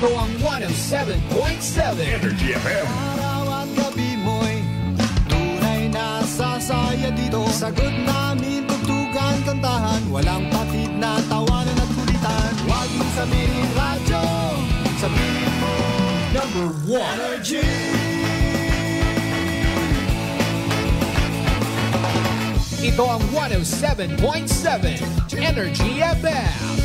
Ito ang 107.7 Energy FM. Araw at gabi mo'y tunay na sasaya dito. Sagot namin, tugtugan, kantahan, walang patid na tawanan at kulitan. Huwag mong sabihin radyo, sabihin mo Number 1 Energy. Ito ang 107.7 Energy FM.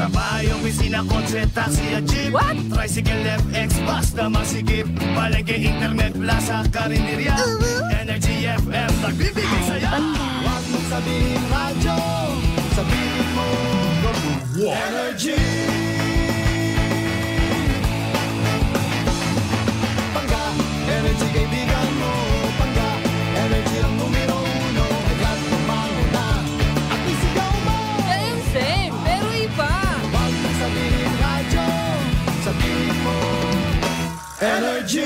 Sa bayong bisina, kotse, taxi at jeep. What? Tricycle, FX, basta masikip. Palengke, internet, plaza, karinderya. Energy FM, nagbibigay saya. Huwag mong sabihin radyo, sabihin mo Number 1 Energy. Pangga, energy kaibigan mo. Pangga, energy ang numero 1. Agad tumango na at isigaw mo. Same, same, pero iba. Huwag mong sabihin radyo, sabihin mo Energy.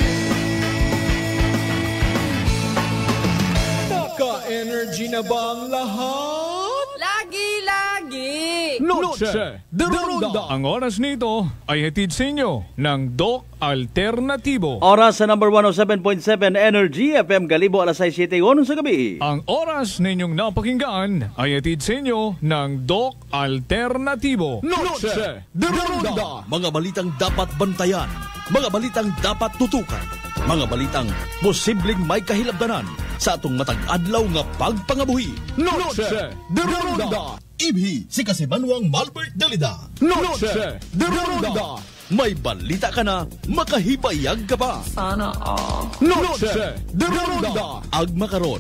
Naka-energy na ba ang lahat? Lagi-lagi. Noche de Ronda. Ang oras nito ay hatid sa inyo ng Doc Alternatibo. Oras sa number 107.7 Energy FM Galibo alas 6:07 sa gabi. Ang oras ninyong napakinggan ay hatid sa inyo ng Doc Alternatibo. Noche de Ronda. Mga balitang dapat bantayan, mga balitang dapat tutukan, mga balitang posibleng may kahilabdanan sa atong matag adlaw nga pagpangabuhi. Noche de Ronda. Ibhi si Kasimanwang Malbert Dalida. Noche de Ronda. May balita ka na, makahibayag ka pa. Sana all. Noche de Ronda. Agma karon,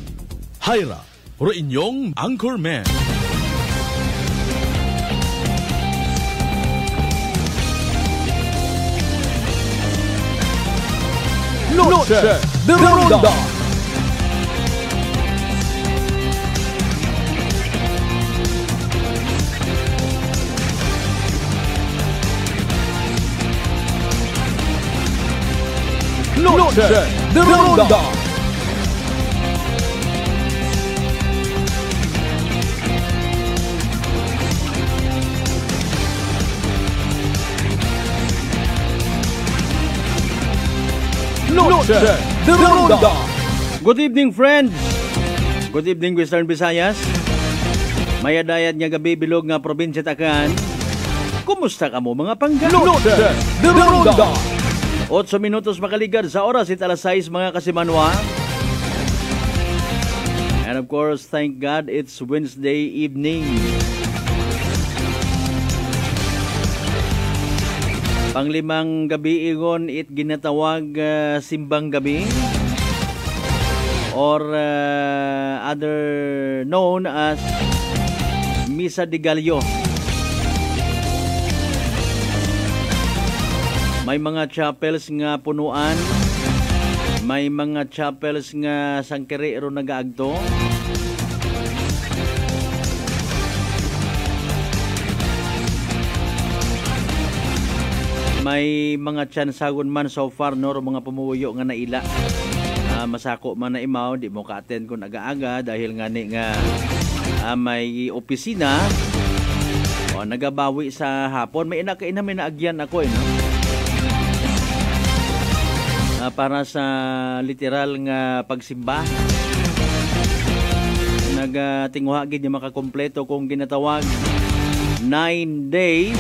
Hyra, ro inyong Anchorman. Noche de Ronda. Noche de Ronda. Noche de Ronda. Good evening, friends. Good evening, Western Visayas. Mayadayad nga gabi bilog nga probinsya Takan. Kumusta ka mo mga pangga? Noche de Ronda. 8 minutos makaligad sa oras at alas 6 mga kasimanwa. And of course, thank God it's Wednesday evening. Panglimang gabi igon it ginatawag simbang gabi or other known as Misa de Gallo. May mga chapels nga punuan, may mga chapels nga sangkiri ro nagaagto. May mga tsansagon man so far no ro mga pumuyo nga naila. Masako man na imaw, di mo ka-attend kung aga-aga dahil nga ni nga may opisina o nagabawi sa hapon. May inakainamin na agyan ako no? Para sa literal nga pagsimba. Nagatinguha gid niya makakompleto kung ginatawag 9 days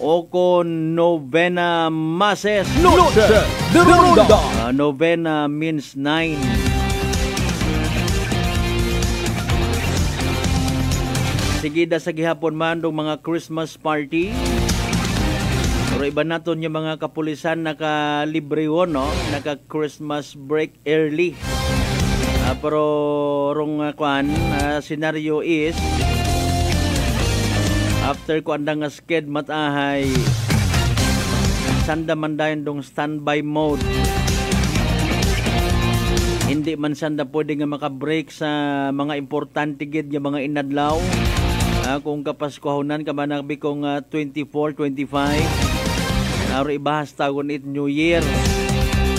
o kon novena masses. Noche de Ronda. Novena means 9. Sigida sa gihapon man dong mga Christmas party. Pero iba naton yung mga kapulisan naka-libre yun, no? Naka-Christmas break early. Pero rong scenario is after ko andang sked matahay sanda man dayon dong standby mode. Hindi man sanda pwede nga maka-break sa mga importante gid yung mga inadlaw. Kung kapaskuhonan ka man bikong 24, 25 or iba hastagon it New Year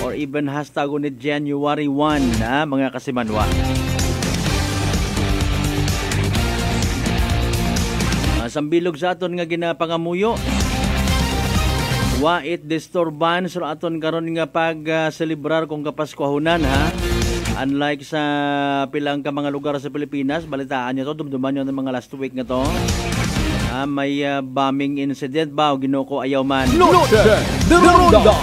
or even hastagon it January 1 mga kasimanwa. Sambilog sa aton nga ginapangamuyo Wait disturbance ro aton karon nga pag celebrar kung kapaskuhanan ha. Unlike sa pilang ka mga lugar sa Pilipinas, balitaan nyo to, dumduman nyo ng mga last week na to. May bombing incident ba o Ginoo ayaw man. Noche de Ronda.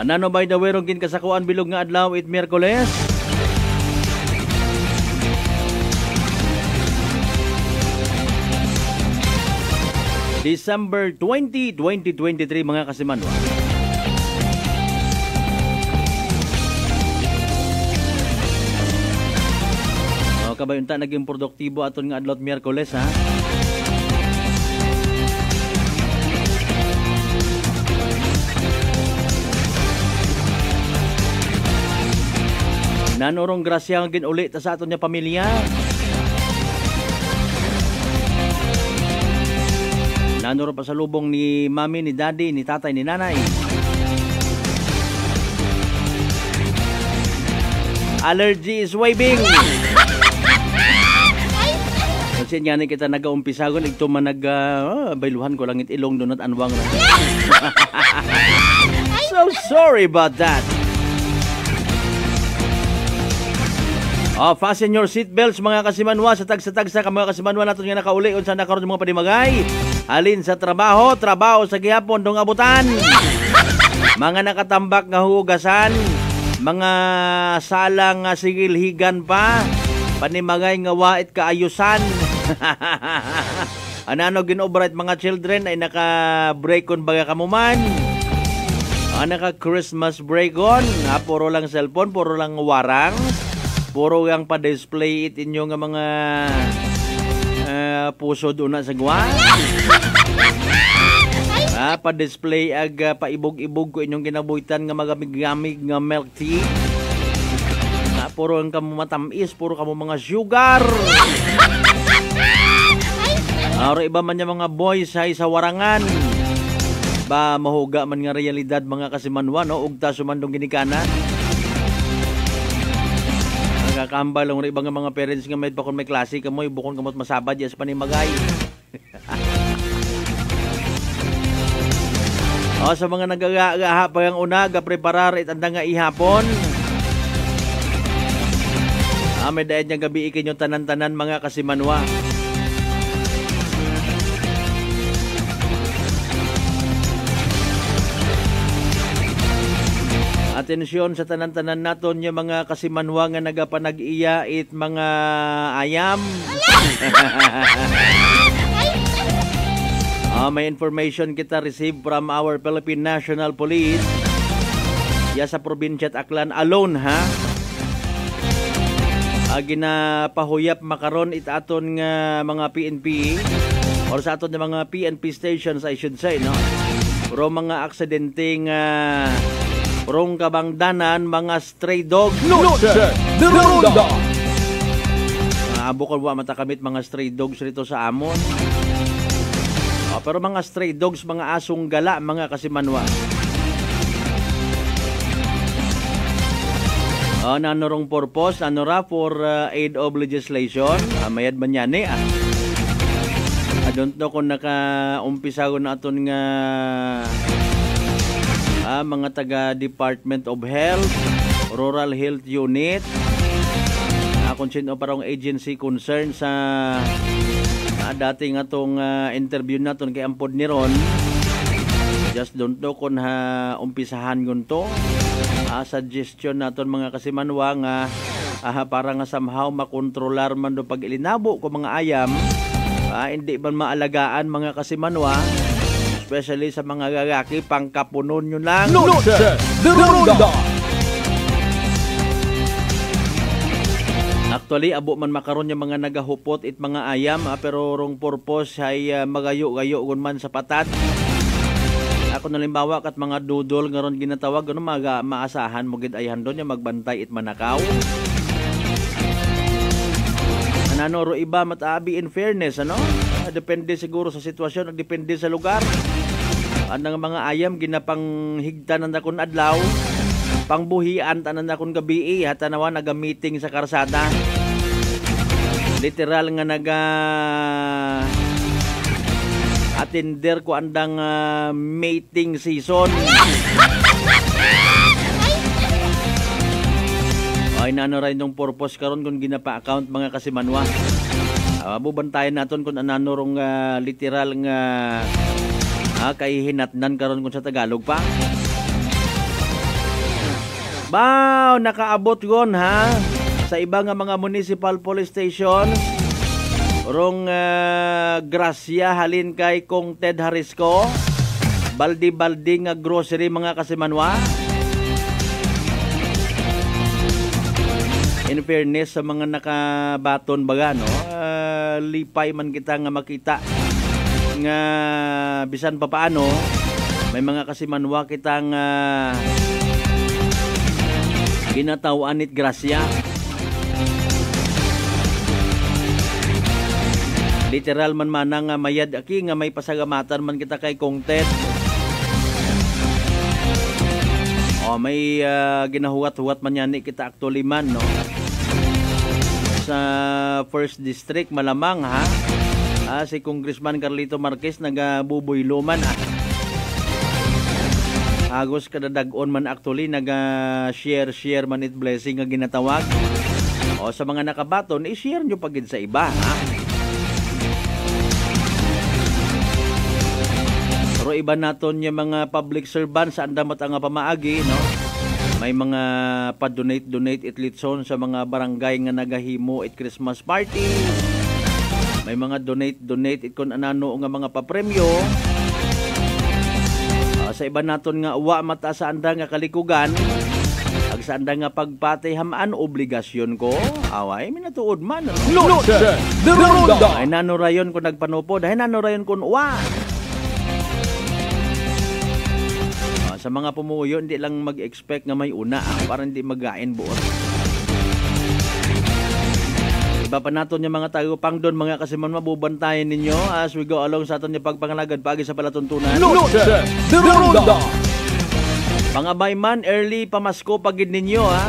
Nano by the way, rong kasakuan bilog nga adlaw it Miyerkules. December 20, 2023 mga kasimanwa. O kabayunta naging produktibo aton nga adlaw Miyerkules ha. Nanorong grasya nga ginuli ta sa aton nga pamilya. Nanoro pa sa lubong ni mami, ni daddy, ni tatay, ni nanay. Allergy is waving. Kasi nga kita nag-umpisagon, ito man bailuhan ko langit ilong doon at anwang na. So sorry about that. Fasten your seatbelts mga kasimanwa sa tagsa-tagsa ka mga kasimanwa natin nga nakauli unsa na karon mga padimagay. Alin sa trabaho sa gihapon dong abutan. Mga nakatambak nga hugasan, mga salang nga sigilhigan pa, panimagay nga wait kaayusan. Anano ginobright mga children ay naka-break on baga kamuman. Naka-Christmas break on, puro lang cellphone, puro lang warang. Puro yang pa-display it inyo nga mga puso doon na sa gwa. Pa-display ag paibog-ibog ko inyong kinabuhitan nga magamig-gamig nga milk tea. Puro ang kamo matamis, puro kamo mga sugar. Aro iba man yung mga boys ay sa warangan. Ba mahuga man nga realidad mga kasimanwa no, ugta sumandong ginikana. Kakambal lang ibang mga parents nga may pakon may klase kamoy bukon kamot masabad yes panimagay. Sa mga nagagaha pa yang una ga preparar itanda nga ihapon. May dayon nga gabi ikinyo tanan-tanan mga kasimanwa. Atensyon sa tanan-tanan naton yung mga kasimanwa nga nagapanag-iya it mga ayam. May information kita receive from our Philippine National Police. Ya sa probinsya at Aklan alone ha. Ginapahuyap makaron it aton nga mga PNP or sa aton nga mga PNP stations I should say no. Pero mga aksidente nga Rong kabangdanan mga stray dog. Noche de Ronda. Bukod wa matakamit mga stray dogs rito sa amon. Pero mga stray dogs, mga asong gala, mga kasimanwa. Nanorong purpose, nanora for aid of legislation. Mayad man yan eh. I don't know kung naka-umpisa ko na aton nga mga taga Department of Health, Rural Health Unit, kung sino parang agency concerned sa dating atong interview naton kay Ampod ni Ron. Just don't know kung umpisahan yun to. Suggestion naton mga kasimanwa nga para nga somehow makontrolar man do pag ilinabo ko mga ayam. Hindi man maalagaan mga kasimanwa. Especially sa mga lalaki, pangkapunon nyo lang. Noche de Ronda. Actually, abo man makaron yung mga nagahupot it mga ayam, pero rong purpose ay magayo-gayo man sa patat. Ako nalimbawa kat mga dudol nga ron ginatawag, maasahan mo gid ayhan doon yung magbantay it manakaw. Nanoro iba matabi in fairness, ano? Depende siguro sa sitwasyon, depende sa lugar. Anang mga ayam ginapanghigtan na kun adlaw, pangbuhian tanan na kun gabi hatanawa naga-meeting sa karsada. Literal nga Attender ko andang mating season. Ay nano rin yung purpose karon kung ginapa account mga kasimanwa. Bubantayan naton kung anano rong literal nga kaihinatnan karon kung sa Tagalog pa. Bao, nakaabot gon ha sa iba nga mga municipal police station. Rong Gracia halin kay kong Ted Harisco. Baldi-baldi nga grocery mga kasimanwa. In fairness sa mga nakabaton baga no, lipay man kita nga makita nga bisan pa paano may mga kasimanwa kitang ginatawaan it grasya. Literal man nga mayad aki nga may pasagamatan man kita kay Kong Ted. May ginahuwat-huwat man yan kita actually man no. Sa first district malamang ha. Si Congressman Carlito Marquez nagabuboy luman Agos kadadagon man actually share man it blessing nga ginatawag. Sa mga nakabaton i-share nyo pagid sa iba ha. Pero iba naton yung mga public servants sa andamot ang pamaagi no. May mga pa-donate itlitson sa mga barangay nga nagahimo it Christmas party. May mga donate it kun anano nga mga papremyo. Sa iba naton nga wa mata sa anda nga kalikugan. Ag sa anda nga pagpatay hamaan obligasyon ko. Away minatuod man. Noche de Ronda. Ay nanurayon ko nagpanupod. Ay nanurayon kun wa. Sa mga pumuyo, hindi lang mag-expect nga may una para hindi magain buot. Iba pa naton yung mga tagapang doon, mga kasiman mabubantayan ninyo as we go along sa aton yung pagpangalagad pagi sa palatuntunan. Noche de Ronda. Pangabay man, early pamasko pagid ninyo ha.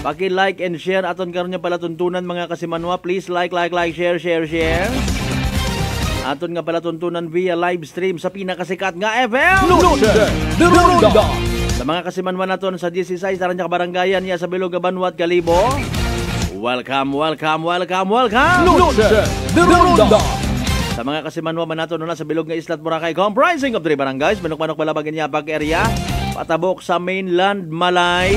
Paki-like and share aton karon yung palatuntunan mga kasimanwa. Please like, share. Aton nga pala tuntunan via live stream sa pinakasikat nga FM. Noche de Ronda. Sa mga kasimanwan naton sa 16 Taranya Kabarangayan niya sa Bilog Banwat Kalibo. Welcome. Noche de Ronda. Sa mga kasimanwa man naton na sa Bilog nga Islat Boracay comprising of 3 barangays, Manok Balabag niya pag area, patabok sa mainland Malay.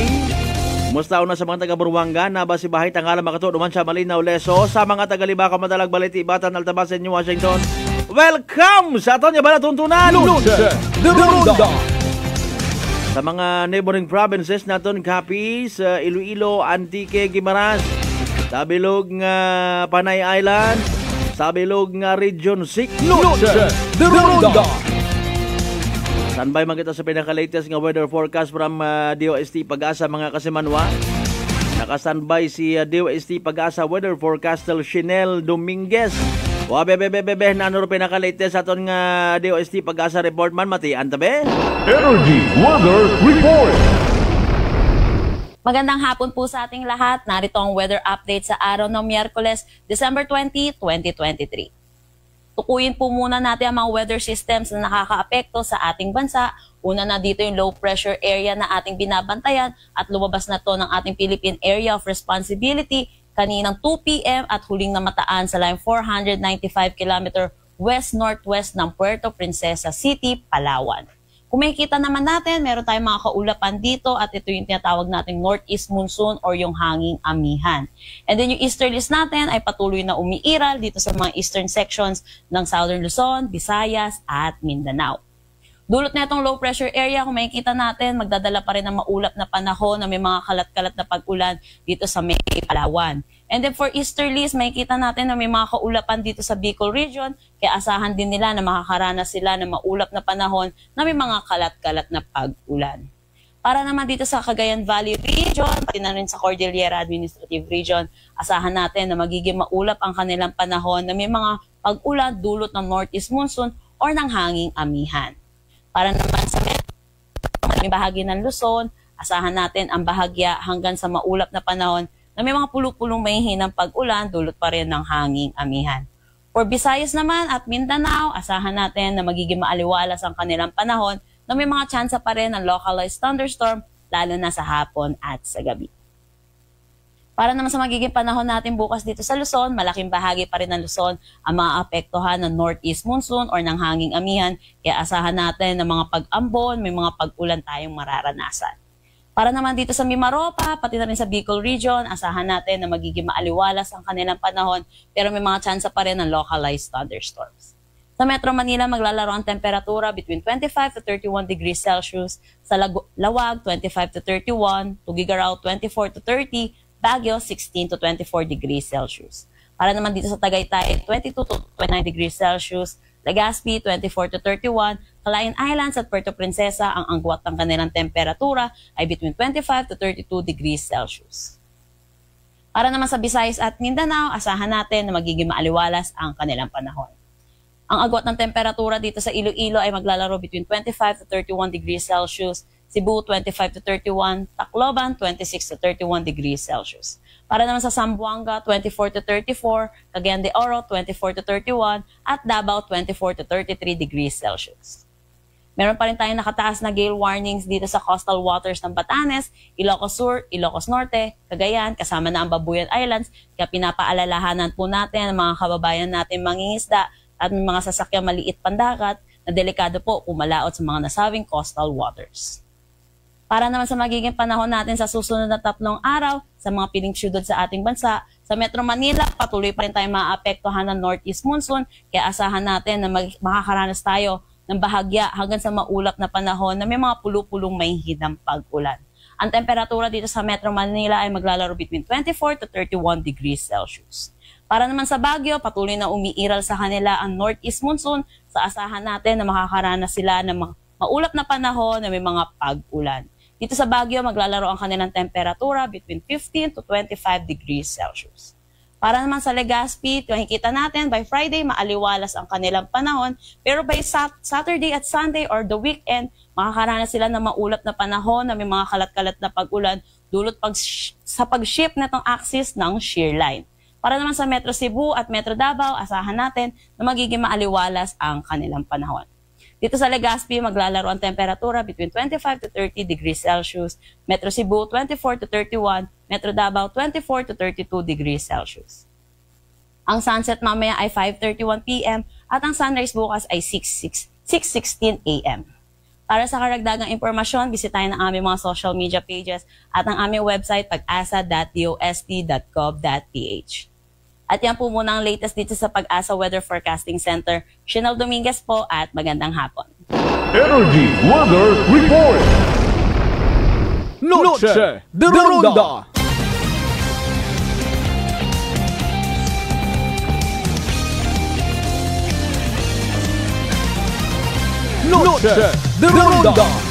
Musta una sa mga taga Buruanga na basi bahay tangala makato duman sa Malinaw Leso sa mga taga Libaca Madalag Baliti Batan Altabasen New Washington. Welcome sa aton nga balatuntunan. Noche de Ronda. Sa mga neighboring provinces naton Capiz, Iloilo, Antique, Guimaras, sa bilog nga Panay Island, sa bilog nga Region 6. Noche de Ronda. Standby man kita sa pinaka-latest nga weather forecast from DOST Pag-asa mga kasimanwa. Naka-standby si DOST Pag-asa weather forecaster Chinel Dominguez. Bebe, nanuro pinaka-latest aton nga DOST Pag-asa report man matian tabi. Energy Weather Report. Magandang hapon po sa ating lahat. Narito ang weather update sa araw ng Miyerkules, December 20, 2023. Tukuyin po muna natin ang mga weather systems na nakakaapekto sa ating bansa. Una na dito yung low pressure area na ating binabantayan at lumabas na to ng ating Philippine Area of Responsibility kaninang 2 p.m. at huling namataan sa line 495 km west-northwest ng Puerto Princesa City, Palawan. Kung makikita naman natin, meron tayong mga kaulapan dito at ito yung tinatawag nating northeast monsoon or yung hanging amihan. And then yung easterlies natin ay patuloy na umiiral dito sa mga eastern sections ng Southern Luzon, Visayas at Mindanao. Dulot na itong low pressure area, kung makikita natin, magdadala pa rin ng maulap na panahon na may mga kalat-kalat na pag-ulan dito sa may Palawan. And then for easterlies, makikita natin na may mga kaulapan dito sa Bicol region, kaya asahan din nila na makakaranas sila ng maulap na panahon na may mga kalat-kalat na pag-ulan. Para naman dito sa Cagayan Valley region, pati na rin sa Cordillera Administrative Region, asahan natin na magiging maulap ang kanilang panahon na may mga pag-ulan dulot ng northeast monsoon or ng hanging amihan. Para naman sa may bahagi ng Luzon, asahan natin ang bahagya hanggang sa maulap na panahon na may mga pulong-pulong may hinang pag-ulan dulot pa rin ng hanging amihan. For Visayas naman at Mindanao, asahan natin na magiging maaliwalas ang kanilang panahon na may mga tsansa pa rin ng localized thunderstorm lalo na sa hapon at sa gabi. Para naman sa magiging panahon natin bukas dito sa Luzon, malaking bahagi pa rin ng Luzon ang maapektuhan ng northeast monsoon or ng hanging amihan, kaya asahan natin na mga pag-ambon, may mga pag-ulan tayong mararanasan. Para naman dito sa Mimaropa, pati na rin sa Bicol region, asahan natin na magiging maaliwalas ang kanilang panahon pero may mga tsansa pa rin ng localized thunderstorms. Sa Metro Manila, maglalaro ang temperatura between 25 to 31 degrees Celsius, sa Lawag 25 to 31, Tugigaraw 24 to 30, Baguio 16 to 24 degrees Celsius. Para naman dito sa Tagaytay, 22 to 29 degrees Celsius, Legazpi 24 to 31, Calayan Islands at Puerto Princesa ang agwat ng kanilang temperatura ay between 25 to 32 degrees Celsius. Para naman sa Visayas at Mindanao, asahan natin na magiging maaliwalas ang kanilang panahon. Ang agwat ng temperatura dito sa Iloilo ay maglalaro between 25 to 31 degrees Celsius, Cebu 25 to 31, Tacloban 26 to 31 degrees Celsius. Para naman sa Zamboanga 24 to 34, Cagayan de Oro 24 to 31 at Davao 24 to 33 degrees Celsius. Meron pa rin tayong nakataas na gale warnings dito sa coastal waters ng Batanes, Ilocos Sur, Ilocos Norte, Cagayan, kasama na ang Babuyan Islands, kaya pinapaalalahanan po natin ang mga kababayan natin mangingisda at mga sasakyang maliit pandagat na delikado po umalaot sa mga nasabing coastal waters. Para naman sa magiging panahon natin sa susunod na 3 araw sa mga piling syudad sa ating bansa, sa Metro Manila, patuloy pa rin tayong maapektuhan ng northeast monsoon, kaya asahan natin na makakaranas tayo ng bahagya hanggang sa maulap na panahon na may mga pulupulong may hinang pag-ulan. Ang temperatura dito sa Metro Manila ay maglalaro between 24 to 31 degrees Celsius. Para naman sa Baguio, patuloy na umiiral sa kanila ang northeast monsoon, sa asahan natin na makakaranas sila ng maulap na panahon na may mga pag-ulan. Dito sa Baguio, maglalaro ang kanilang temperatura between 15 to 25 degrees Celsius. Para naman sa Legazpi, makikita natin by Friday, maaliwalas ang kanilang panahon, pero by Saturday at Sunday or the weekend, makakaranas sila ng maulap na panahon na may mga kalat-kalat na pag-ulan dulot sa pag-shift na itong axis ng shear line. Para naman sa Metro Cebu at Metro Davao, asahan natin na magiging maaliwalas ang kanilang panahon. Dito sa Legazpi, maglalaro ang temperatura between 25 to 30 degrees Celsius, Metro Cebu 24 to 31, Metro Davao 24 to 32 degrees Celsius. Ang sunset mamaya ay 5:31 p.m. at ang sunrise bukas ay 6:16 a.m. Para sa karagdagang impormasyon, bisitahin ang aming mga social media pages at ang aming website pag-asa.dost.gov.ph. At yan po muna ang latest dito sa Pag-asa Weather Forecasting Center. Shinel Dominguez po at magandang hapon. Energy Weather Report. Noche de Ronda. Noche de Ronda.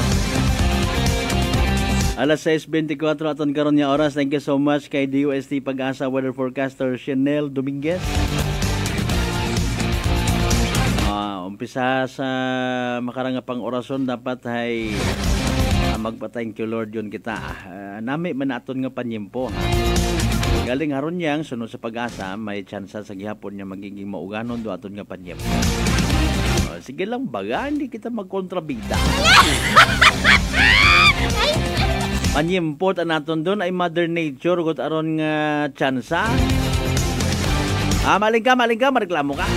Alas 6:24 aton karon nga oras. Thank you so much kay DOST Pag-asa Weather Forecaster Shinel Dominguez. Umpisa sa makarang pang orasyon dapat ay magpa-thank you Lord yun kita. Nami man aton nga panyempo. Galing haron yang sunod sa Pag-asa may tsansa sa gihapon nga magiging mauganon do aton nga panyempo. Sige lang baga, hindi kita magkontrabida. Panyimport ang naton doon ay Mother Nature gut aron nga tsansa. Maling ka, mareklamo ka.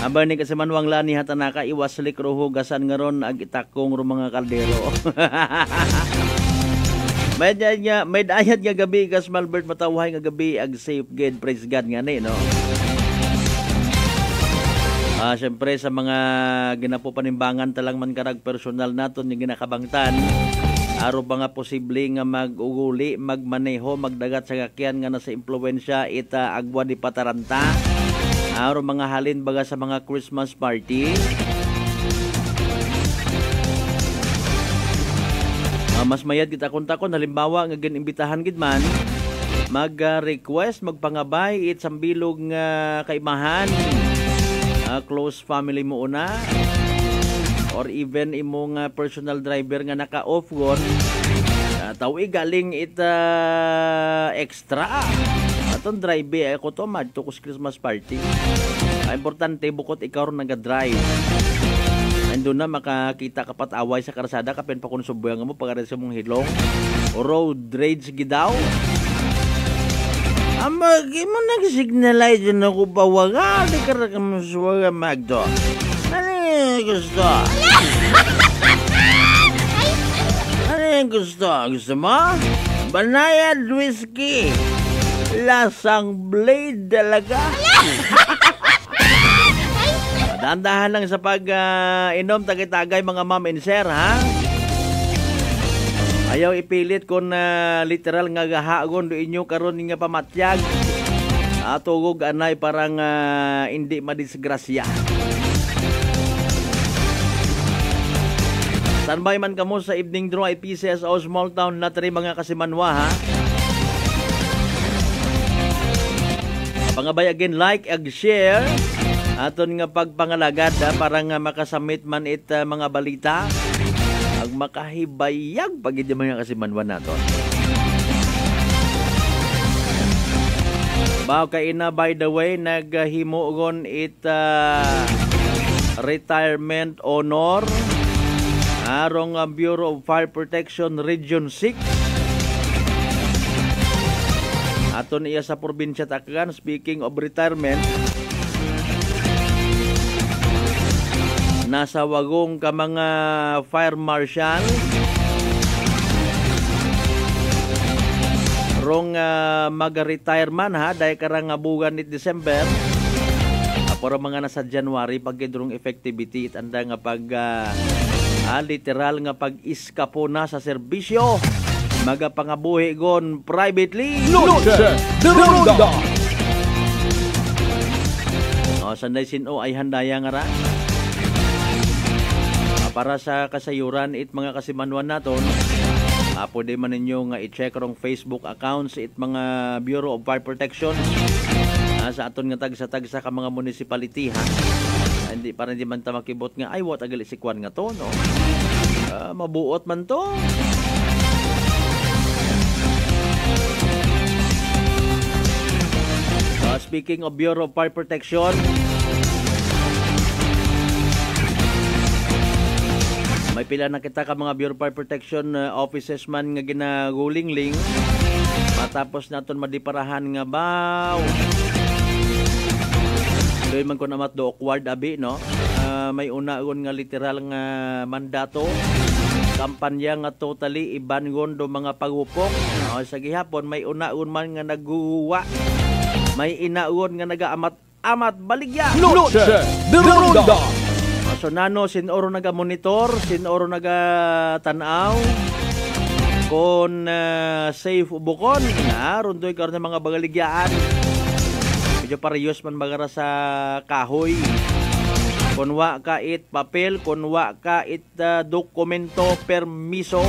Aba ni kasi manwang lani hatanaka iwaslik ruho gasan ngaron ag itakong ro mga kaldero. May ayat nga gabi kas Malbert matawahay nga gabi ag safe good praise God nga ni no. Siyempre sa mga ginapo panimbangan talang man karag personal naton yung ginakabangtan. Aro ba nga posible nga mag-uguli, magmaneho, magdagat sa kakyan nga nasa impluensya ita agwa di pataranta. Aro mga halin baga sa mga Christmas party. Mas mayad kita kontakon halimbawa nga ginimbitahan gid man mag-request magpangabay it sambilog nga kaimahan. Close family mo una or even imong personal driver nga naka-off gon Tawi galing ita extra. Atong drive ako to madto kus Christmas party. Importante bukod ikaw ron naga-drive. Ando na makakita kapat away sa karsada kapen pa kun subuyang mo pagare sa mong hilong. Road rage gidaw. Amagi mo nag-signalize na ko bawaga. Di ka rin suwaga magdo. Ano gusto? Gusto? Gusto mo? Banayad whiskey. Lasang blade talaga. Dahan-dahan lang sa pag-inom tagay-tagay mga ma'am and sir, ha? Ayaw ipilit kung literal nga gahagon do inyo karon nga pamatyag. Tugog anay parang hindi madisgrasya. Standby man kamo sa evening draw ay PCSO Small Town Lottery mga kasimanwa, ha? Pangabay again, like ag share aton nga pagpangalagad para nga makasamit man it mga balita ag makahibayag pagid mga kasimanwa naton. Bao kay ina by the way naghimugon it retirement honor arong Bureau of Fire Protection Region 6. Aton iya sa probinsya Tacloban. Speaking of retirement, nasa wagong ka mga fire marshal rong mag-retire man, ha, dahil karang buwan ni December para mga nasa January pagkidrong effectivity itanda nga pag literal nga pag-iskapo na sa serbisyo magapangabuhi gon privately. Noche de Ronda. Sanday sino ay handaya nga ra para sa kasayuran it mga kasimanwan naton. Pwede man ninyo nga i-check rong Facebook accounts it mga Bureau of Fire Protection sa aton nga tagsa-tagsa ka mga municipality, ha. Hindi para hindi man ta makibot nga ay what agali sikwan nga to, no. Mabuot man to. Speaking of Bureau of Fire Protection, may pila na kita ka mga Bureau of Fire Protection officers man nga ginagulingling matapos naton madiparahan nga baw. Doy man ko namat do awkward abi, no. May unaon nga literal nga mandato kampanya nga totally ibangon do mga pagupok. Sa gihapon may unaon man nga naguwa. May inaon nga nagaamat-amat baligya. Noche de Ronda. So nano sinoro naga-monitor, sinoro naga-tanaw kon safe ubukon. Rundoy karon ng mga bagaligyaan. Medyo parehas man magara sa kahoy. Kunwa ka it papel, kunwa ka it dokumento, permiso.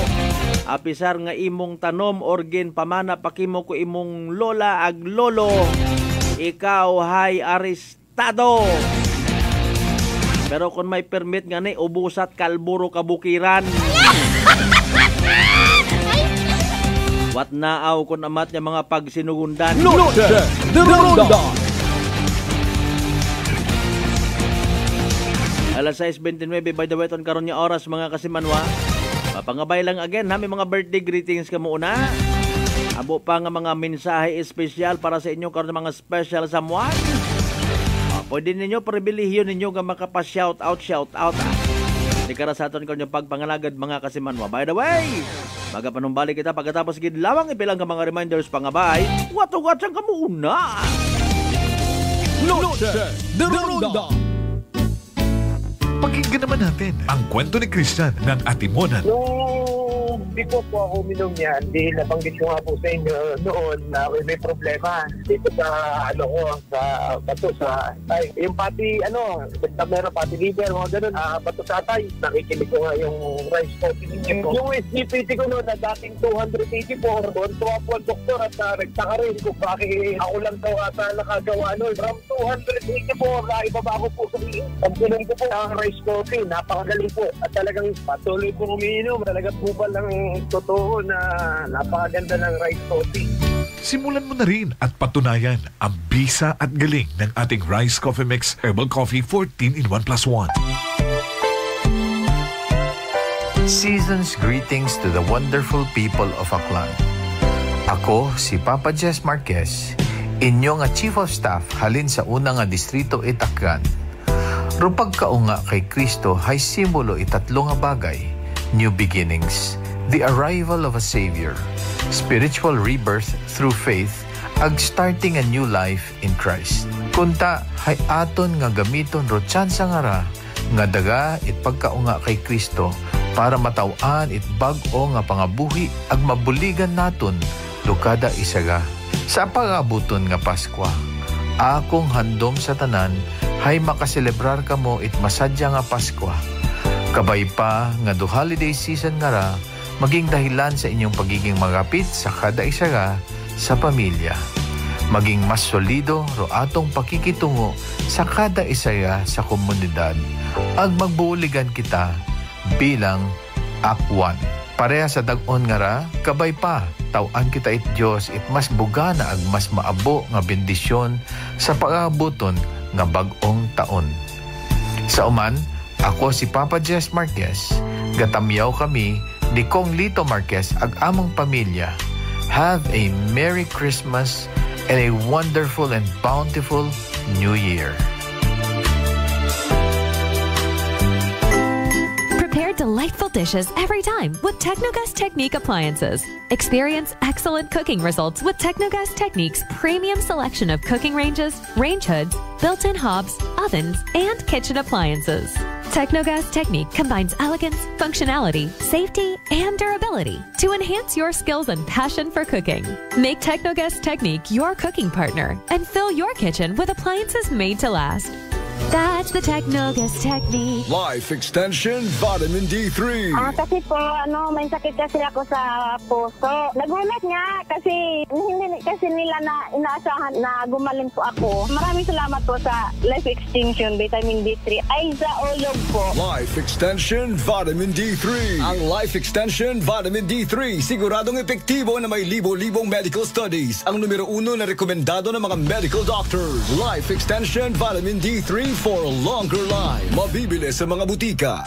Apisar nga imong tanom organ pamana pakimo ko imong lola ag lolo. Ikaw hay arestado. Pero kung may permit nga ni ubusat kalburo kabukiran. Wat naaw kun amat nya mga pagsinugundan. Noche de Ronda. Alas 6:29 by the way ton karon nya oras mga kasimanwa. Papangabay lang again ha, may mga birthday greetings ka muna. Abo pa nga mga mensahe espesyal para sa inyo karon mga special someone. Pwede ninyo pribilehiyo ninyo nga makapa-shout out. Di kara sa aton kanyo pagpangalagad mga kasimanwa. By the way, magapanumbalik kita pagkatapos gid lawang ipilang ka mga reminders pangabay. Wat-wat sang kamuna. Noche de Ronda. Pakinggan naman natin ang kwento ni Christian ng Atimonan. Nung before po ako uminom yan, di nabanggit ko nga po sa inyo noon na may problema dito sa bato sa tay. Yung pati basta meron pati liver, mga ganun, bato sa tay. Nakikinig ko nga yung rice coffee ninyo. Yung SGPT ko noon na dating 284, doon tuwa po ang doktor at nagtaka rin kung bakit ako lang daw ata nakagawa noon. From 284, naibaba ko po sa pagkinom ko po ang rice coffee, napakagaling po. At talagang patuloy po umiinom. Talagang bubal lang totoo na napakaganda ng rice coffee. Simulan mo na rin at patunayan ang bisa at galing ng ating Rice Coffee Mix Herbal Coffee 14 in 1 plus 1. Season's greetings to the wonderful people of Aklan. Ako si Papa Jess Marquez, inyong Chief of Staff halin sa unang nga distrito Itakgan. Rupag kaunga kay Kristo hay simbolo itatlo nga bagay: new beginnings, the arrival of a Savior, spiritual rebirth through faith, ag starting a new life in Christ. Kunta hay aton nga gamiton ro tsansa nga ra nga daga it pagkaunga kay Kristo para matawan it bag-o nga pangabuhi ag mabuligan naton lukada isaga. Sa pagabuton nga Paskwa, akong handom sa tanan hay makaselebrar kamo it masadya nga Paskwa. Kabay pa nga do holiday season nga ra, maging dahilan sa inyong pagiging magapit sa kada isaga sa pamilya. Maging mas solido ro atong pakikitungo sa kada isaga sa komunidad. Ag magbuuligan kita bilang Akwan. Pareha sa dag-on nga ra, kabay pa, tawan kita it Diyos it mas bugana ag mas maabo nga bendisyon sa pag-aabuton nga bag-ong taon. Sa uman, ako si Papa Jess Marquez, gatamyaw kami ni Kong Lito Marquez ag among pamilya. Have a Merry Christmas and a wonderful and bountiful New Year. Prepare delightful dishes every time with Technogas Technique appliances. Experience excellent cooking results with Technogas Technique's premium selection of cooking ranges, range hoods, built-in hobs, ovens, and kitchen appliances. Technogas Technique combines elegance, functionality, safety, and durability to enhance your skills and passion for cooking. Make Technogas Technique your cooking partner and fill your kitchen with appliances made to last. That's the Technogas Technique. Life Extension Vitamin D3. Kasi po, may sakit kasi ako sa puso. Nagulat nga kasi hindi kasi nila na inaasahan na gumaling po ako. Maraming salamat po sa Life Extension Vitamin D3. Ay, sa ulog po. Life Extension Vitamin D3. Ang Life Extension Vitamin D3 siguradong epektibo na may libo-libong medical studies. Ang numero 1 na rekomendado ng mga medical doctors. Life Extension Vitamin D3 for a longer life. Mabibili sa mga butika.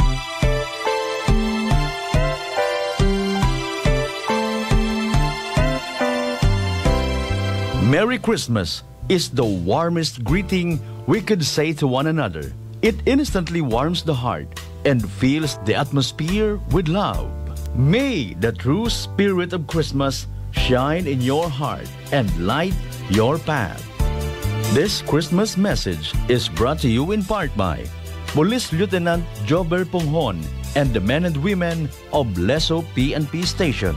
Merry Christmas is the warmest greeting we could say to one another. It instantly warms the heart and fills the atmosphere with love. May the true spirit of Christmas shine in your heart and light your path. This Christmas message is brought to you in part by Police Lieutenant Jober Ponghon and the men and women of Leso PNP Station,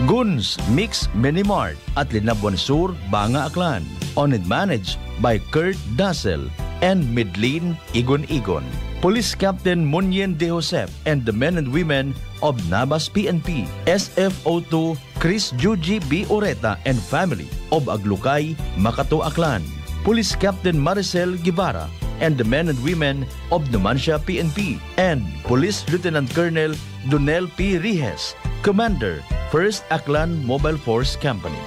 Guns Mix Mini Mart at Linabuan Sur, Banga Aklan, owned and managed by Kurt Dassel and Midlin Igon, Police Captain Munyen De Josep and the men and women of Nabas PNP, SFO2 Chris Juji B. Oreta and family of Aglukay, Makato Aklan, Police Captain Maricel Guevara and the men and women of Numancia PNP, and Police Lieutenant Colonel Donel P. Rijes, Commander, 1st Aklan Mobile Force Company.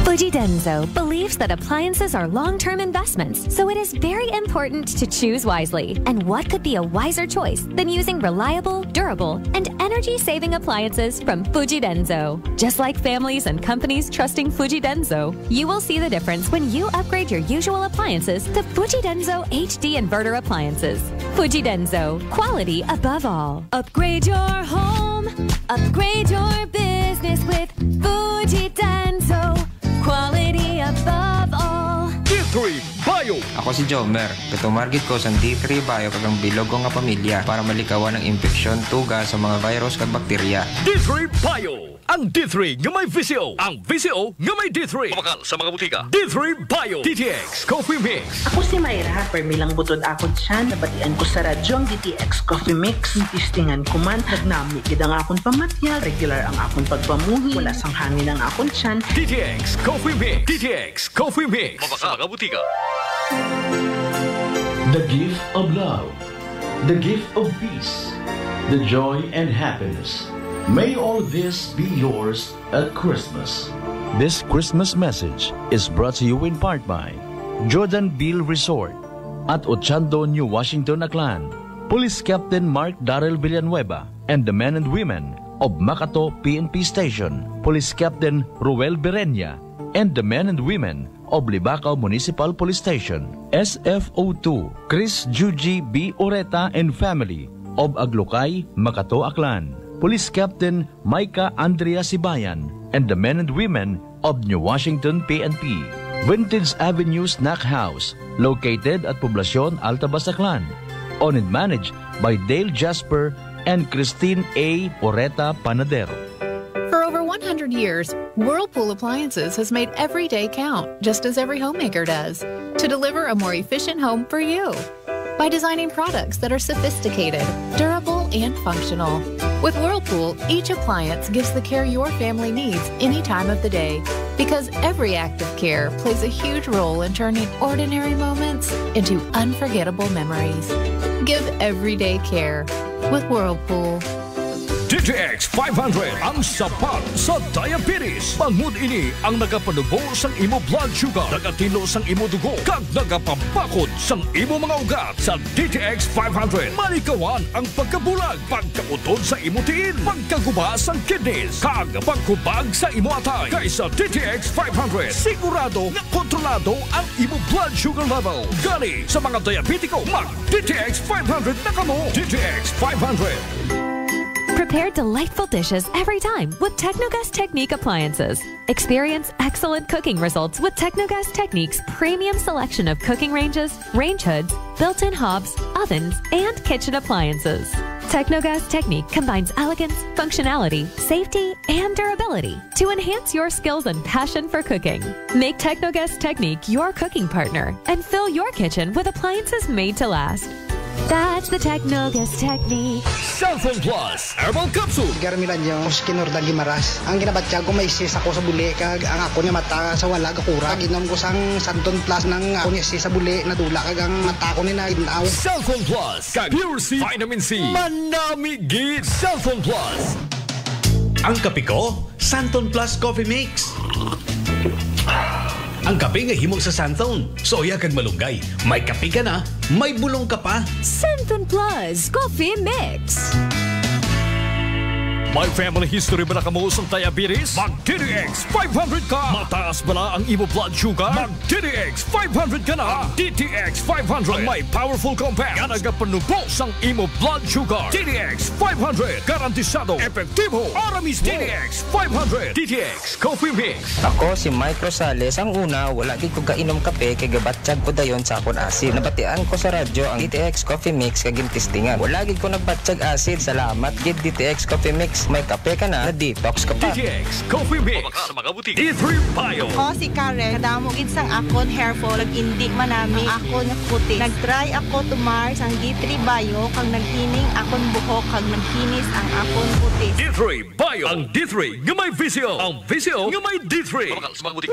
Fuji Denso believes that appliances are long-term investments, so it is very important to choose wisely. And what could be a wiser choice than using reliable, durable, and energy-saving appliances from Fuji Denso? Just like families and companies trusting Fuji Denso, you will see the difference when you upgrade your usual appliances to Fuji Denso HD inverter appliances. Fuji Denso, quality above all. Upgrade your home, upgrade your business with Fuji Denso. Quality above all. D3 Bio. Ako si Jomer. Katumargit ko sa D3 Bio kagang bilog ko nga pamilya para malikawan ng infeksyon, tuga sa mga virus kag bakterya. D3 Bio. Ang D3 nga may VCO. Ang VCO nga may D3. Kumakal sa mga butika. D3 Bio. DTX Coffee Mix. Ako si Mayra. Permilang butod akon siya. Nabatian ko sa radyo ang DTX Coffee Mix. Tistingan ko man. Nagnami gid ang akon pamatya. Regular ang akon pagpamuhi. Wala sang hangin ang akon siyan. DTX Coffee Mix. DTX Coffee Mix. Kumakal sa mga butika. The gift of love. The gift of peace. the joy and happiness. May all this be yours at Christmas. This Christmas message is brought to you in part by Jordan Beale Resort at Ochando, New Washington, Aklan. Police Captain Mark Darrell Villanueva and the men and women of Makato PNP Station, Police Captain Ruel Berenya and the men and women of Libacao Municipal Police Station, SFO2 Chris Juji B. Oreta and family of Aglocay, Makato, Aklan, Police Captain Micah Andrea Sibayan and the men and women of New Washington PNP, Vintage Avenue Snack House located at Poblacion Altabas, Aklan, owned and managed by Dale Jasper and Christine A. Oreta Panadero. For over 100 years, Whirlpool Appliances has made every day count, just as every homemaker does, to deliver a more efficient home for you. By designing products that are sophisticated, durable, and functional. With Whirlpool, each appliance gives the care your family needs any time of the day. Because every act of care plays a huge role in turning ordinary moments into unforgettable memories. Give everyday care with Whirlpool. DTX 500 ang sapat sa diabetes. Bangod ini ang nagapanubo sang imo blood sugar, nagatilo sang imo dugo, kag nagapabakod sang imo mga ugat. Sa DTX 500, malikawan ang pagkabulag, pagkautod sa imo tiin, pagkaguba sang kidneys, kag pagkubag sa imo atay. Kaysa DTX 500, sigurado nga kontrolado ang imo blood sugar level. Gani sa mga diabetiko, mag DTX 500 na kamo. DTX 500. Prepare delightful dishes every time with Technogas Technique appliances. Experience excellent cooking results with Technogas Technique's premium selection of cooking ranges, range hoods, built-in hobs, ovens, and kitchen appliances. Technogas Technique combines elegance, functionality, safety, and durability to enhance your skills and passion for cooking. Make Technogas Technique your cooking partner and fill your kitchen with appliances made to last. That's the Technogas Technique. Cellphone Plus Herbal Capsule. Garmilan yung Kinordal Gimaras. Ang ginabatya ko may sis ako sa buli kag ang ako niya mata sa wala gakura. Ginom ko sang Santon Plus ng ako niya sis sa buli nadula kag ang mata ko ni na inaw. Cellphone Plus kag Pure C Vitamin C. Manamigit Cellphone Plus. Ang kape ko, Santon Plus Coffee Mix. Ang kape nga himog sa Santon. Soya kag malunggay. May kape ka na, may bulong ka pa. Santon Plus Coffee Mix. May family history ba na kamusang diabetes? Mag-DTX 500 ka! Mataas ba ang imo blood sugar? Mag-DTX 500 ka na! DTX 500 ang may powerful compounds nga nagapanubos ang imo blood sugar. DTX 500 garantisado, epektibo, para mismo. DTX 500 DTX Coffee Mix. Ako si Mike Rosales. Ang una, wala di ko kainom kape kay gabatsyag ko dayon sa akon acid. Nabatian ko sa radyo ang DTX Coffee Mix kag gintistingan. Wala gid ko nagbatsyag acid. Salamat gid DTX Coffee Mix. May kape ka na detox ka pa. DTX Coffee Mix. Sa mga butik. D3 Bio. Ako si Karen. Kadamo gid sang akon hair fall ag indi manami akon nga puti. Nagtry ako tumar sang D3 Bio kag naghining akon buhok kag naghinis ang akon puti. D3 Bio. Ang D3 nga may visio. Ang visio nga may D3. Sa mga butik.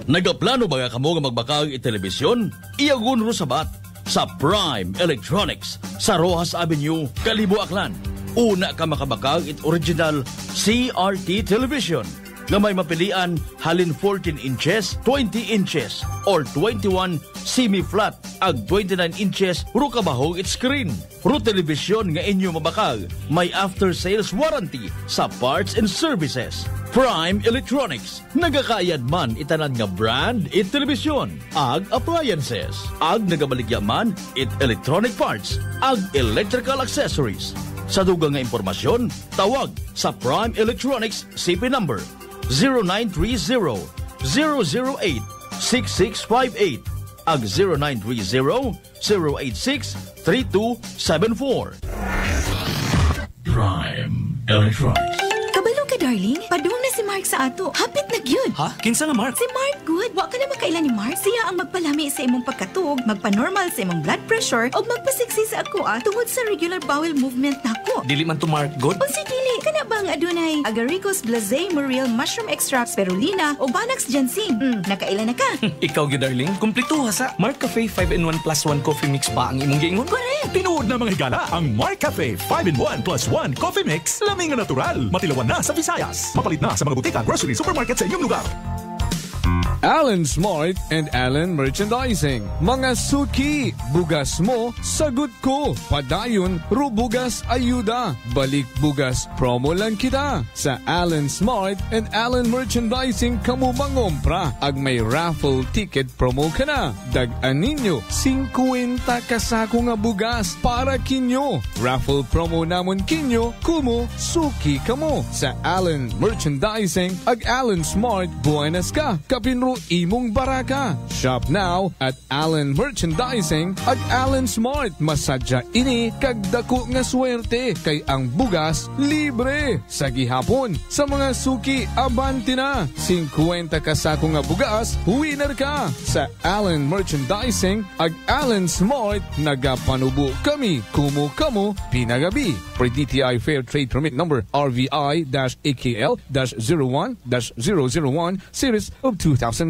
Nagaplano ba ka mo nga magbakag i-telebisyon? Iyagun ro sabat sa Prime Electronics sa Rojas Avenue, Kalibo, Aklan. Una ka makabakag it original CRT television nga may mapilian halin 14 inches, 20 inches, or 21 semi-flat ag 29 inches ro kabahog it screen. Ro television nga inyo mabakag may after-sales warranty sa parts and services. Prime Electronics. Nagakayad man itanan nga brand it television, ag appliances, ag nagabaligya man it electronic parts, ag electrical accessories. Sa dugang nga impormasyon, tawag sa Prime Electronics CP number 0930-008-6658 ag 0930-086-3274. Prime Electronics. Kabalo ka, darling. Padung na si Mark sa ato. Hapit na gyud. Ha? Kinsa nga Mark? Si Mark good. Wa ka na makailan ni Mark. Siya ang magpalami sa imong pagkatug, magpa-normal sa imong blood pressure, o magpasiksi sa akoa tungod sa regular bowel movement nako. Dili man to Mark good? O si dili. Lahi ka na bang adunay agaricus blazei muriel mushroom extract spirulina o Banax ginseng? Nakailan na ka? Ikaw gyud darling, kumpleto ha sa Mark Cafe 5-in-1 plus 1 coffee mix pa ang imong giingon. Correct! Tinuod na mga higala ang Mark Cafe 5-in-1 plus 1 coffee mix. Laming na natural. Matilawan na sa Visayas. Mapalit na sa mga butika, grocery, supermarket sa inyong lugar. Alan Smart and Alan Merchandising. Mga suki, bugas mo, sagot ko. Padayon, rubugas ayuda. Balik bugas, promo lang kita. Sa Alan Smart and Alan Merchandising, kamu mangompra. Ag may raffle ticket promo ka na. Dag-an ninyo, 50 kasako nga bugas para kinyo. Raffle promo namon kinyo, kumo, suki kamo. Sa Alan Merchandising, ag Alan Smart, buenas ka. Kapinro imong baraka. Shop now at Allen Merchandising at Allen Smart. Masadya ini kagdako nga swerte kay ang bugas libre. Sa gihapon, sa mga suki, abanti na. 50 kasako nga bugas, winner ka. Sa Allen Merchandising at Allen Smart, nagapanubo kami. Kumo kamo, pinagabi. For DTI Fair Trade Permit Number RVI-AKL-01-001 Series of 2023.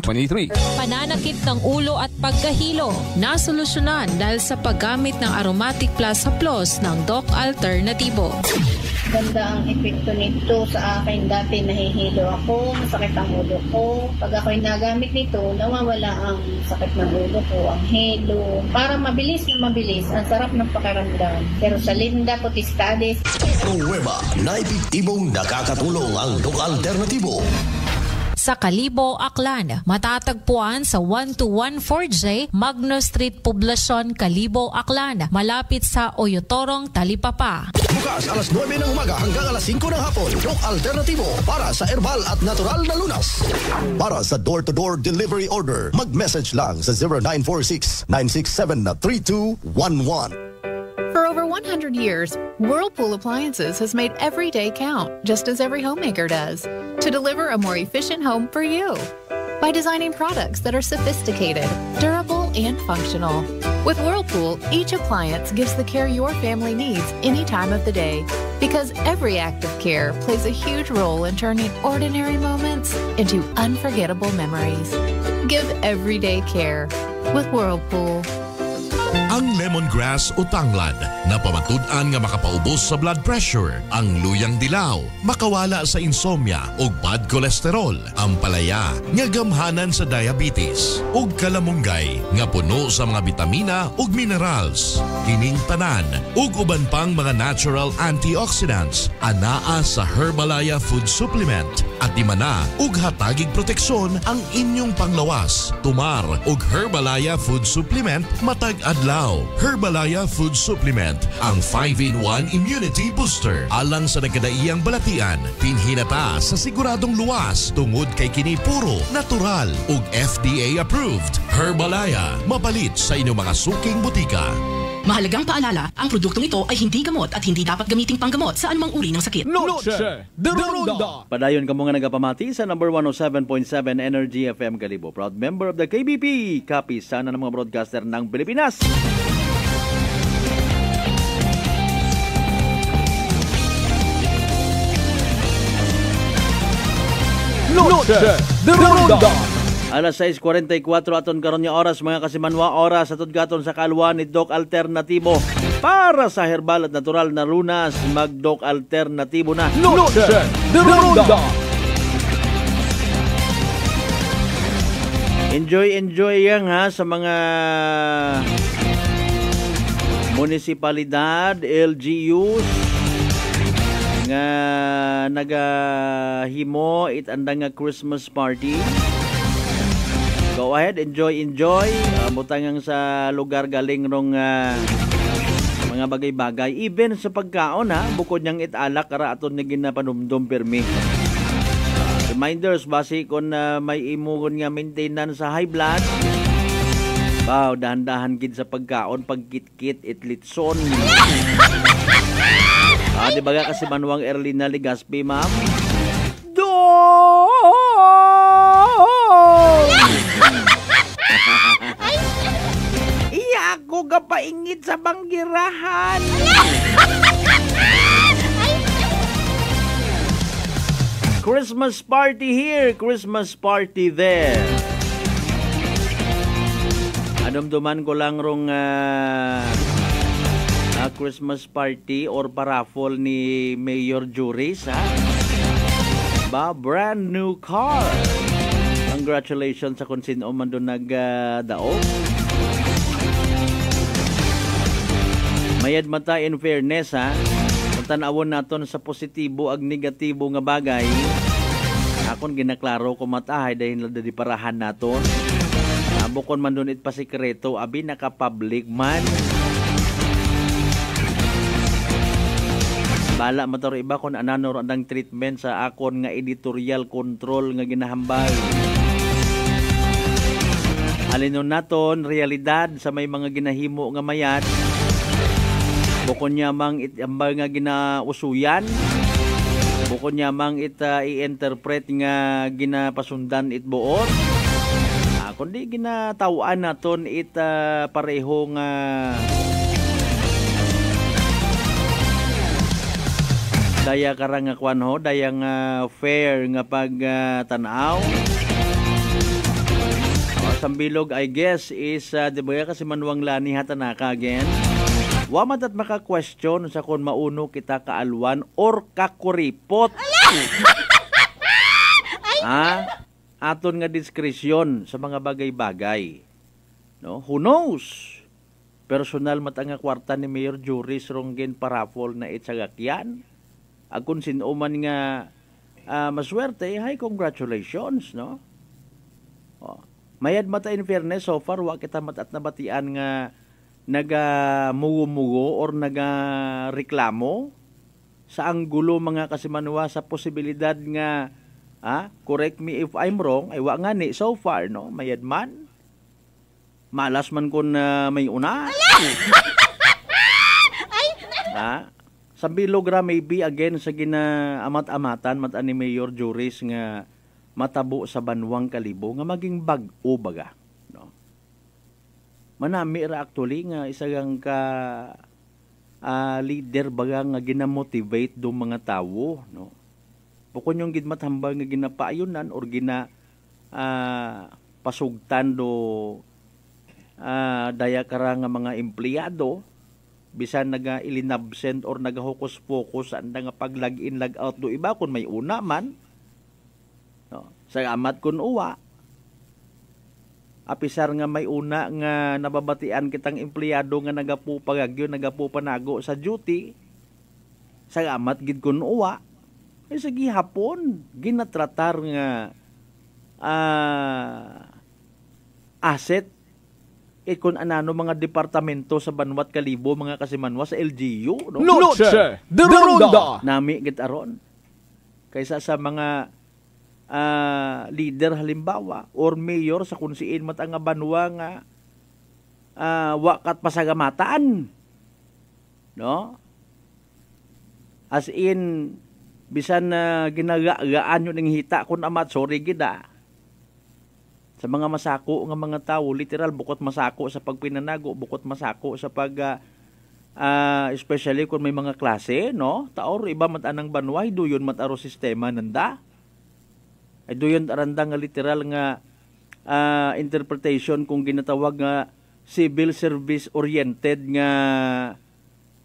Pananakit ng ulo at pagkahilo, nasolusyonan dahil sa paggamit ng Aromatic Plus Haplos ng Doc Alternativo. Ganda ang epekto nito sa akin. Dati nahihilo ako, masakit ang ulo ko. Pag ako'y nagamit nito, nawawala ang sakit ng ulo ko, ang hilo. Para mabilis na mabilis, ang sarap ng pakiramdam. Pero sa Linda Potestades, Nueva na epektibong nakakatulong ang Doc Alternativo. Sa Kalibo, Aklan, matatagpuan sa 1214J Magno Street, Poblacion, Kalibo, Aklan, malapit sa Oyotorong, Talipapa. Bukas alas 9 ng umaga hanggang alas 5 ng hapon. Doc Alternativo para sa herbal at natural na lunas. Para sa door-to-door delivery order, mag-message lang sa 0946-967-3211. For over 100 years, Whirlpool Appliances has made every day count, just as every homemaker does, to deliver a more efficient home for you. By designing products that are sophisticated, durable, and functional. With Whirlpool, each appliance gives the care your family needs any time of the day. Because every act of care plays a huge role in turning ordinary moments into unforgettable memories. Give everyday care with Whirlpool. Ang lemongrass o tanglad na pamatud-an nga makapaubos sa blood pressure, ang luyang dilaw, makawala sa insomnia o bad cholesterol, ang palaya nga gamhanan sa diabetes, ug kalamunggay nga puno sa mga bitamina ug minerals. Kining tanan ug uban pang mga natural antioxidants anaa sa Herbalaya Food Supplement at dimana ug hatagig proteksyon ang inyong panglawas. Tumar ug Herbalaya Food Supplement matag adlaw. Herbalaya Food Supplement, ang 5-in-1 immunity booster. Alang sa nagkadaiyang balatian, pinhinata sa siguradong luwas tungod kay kini puro natural ug FDA approved. Herbalaya, mapalit sa inyong mga suking butika. Mahalagang paalala, ang produktong ito ay hindi gamot at hindi dapat gamiting panggamot sa anumang uri ng sakit. Noche de Ronda. Padayon ka mga nagapamati sa number 107.7 Energy FM Kalibo. Proud member of the KBP. Copy sana ng mga broadcaster ng Pilipinas. Noche de Ronda. Alas 6:44 aton karon nga oras mga kasimanwa, oras atod gaton sa kalwa ni Doc Alternativo. Para sa herbal at natural na lunas, mag Doc Alternativo na. Noche de Ronda. Enjoy yan ha sa mga munisipalidad, LGUs nga nagahimo itandang nga Christmas party. Go ahead, enjoy. Butangang sa lugar galing rong mga bagay-bagay. Even sa pagkaon ha, bukod niyang italak, kara aton na ginapanumdum permi. Reminders, basi kung may imugon nga maintenance sa high blood. Wow, dahan-dahan gid sa pagkaon, pagkit-kit, itlitson. Di ba kasi manuang Erlina Ligaspi, ma'am? Iya ako gapaingit sa banggirahan. Christmas party here, Christmas party there. Adumduman ko lang rong Christmas party or paraffol ni Mayor Juris, ha? Ba, brand new car. Congratulations sa kung sino man doon nagdaog. Mayad mata in fairness, ha? Kung tanawon naton sa positibo ag negatibo nga bagay, akon ginaklaro ko matahay dahil di parahan naton. Bukon man doon it pasikreto, abi naka-public man. Bala mataro iba kung anano andang treatment sa akon nga editorial control nga ginahambal. Alinon naton realidad sa may mga ginahimo nga mayad. Bukon niya mang itambal nga ginausuyan. Bukon niya mang i-interpret nga ginapasundan it buot. Kundi ginatawaan naton it pareho nga daya karang nga kwan ho, daya nga fair nga pag-tanaw. Sambilog I guess is di ba kasi manuwang lani hatanaka again. Wamat at maka-question sa kung mauno kita kaalwan or kakuripot. Aton nga diskresyon sa mga bagay-bagay. No? Who knows? Personal matang nga kwarta ni Mayor Juris Rongen Parafol na itsagakyan. Akon sinuman nga maswerte, hi, congratulations, no? Mayad mata in fairness, so far, wa kita matat na batian nga naga-mugo-mugo or naga-reklamo sa anggulo mga kasimanwa sa posibilidad nga correct me if I'm wrong, ay wa nga ni so far, no? Mayad man. Malas man kun may una. Sambilog ra maybe again sa gina-amat-amatan mata ni Mayor Juris nga matabo sa banwang kalibo nga maging bag-o baga, no? Manami ra actually nga isagang ka leader baga nga gina-motivate do mga tawo, no? Bukod yung gidmatambal nga ginapaayunan or pasugtan do daya kara nga mga empleyado bisan naga-ilinabsent or naga-focus anda nga pag-log-in, log-out do iba kung may una man, no? Sa amat kun uwa apisar nga may una nga nababatian kitang empleyado nga nagapupagagyo, nagapupanago sa duty, sa amat gid kun uwa ay sa gihapon ginatratar nga asset kung anano mga departamento sa Banwat Kalibo, mga kasimanwa sa LGU, no? Noche de Ronda! Nami gitaron. Kaysa sa mga leader halimbawa or mayor sa kunsiin matanga banwa nga wakat pasagamataan, no? As in bisan na ginagaan yun ng hita kung amat, sorry gida. Sa mga masako nga mga tao, literal, bukot masako sa pagpinanago, bukot masako sa especially kung may mga klase, no? Taor, iba matanang banway, doyon mataro sistema nanda. Ay doyon aranda nga literal nga interpretation kung ginatawag nga civil service oriented nga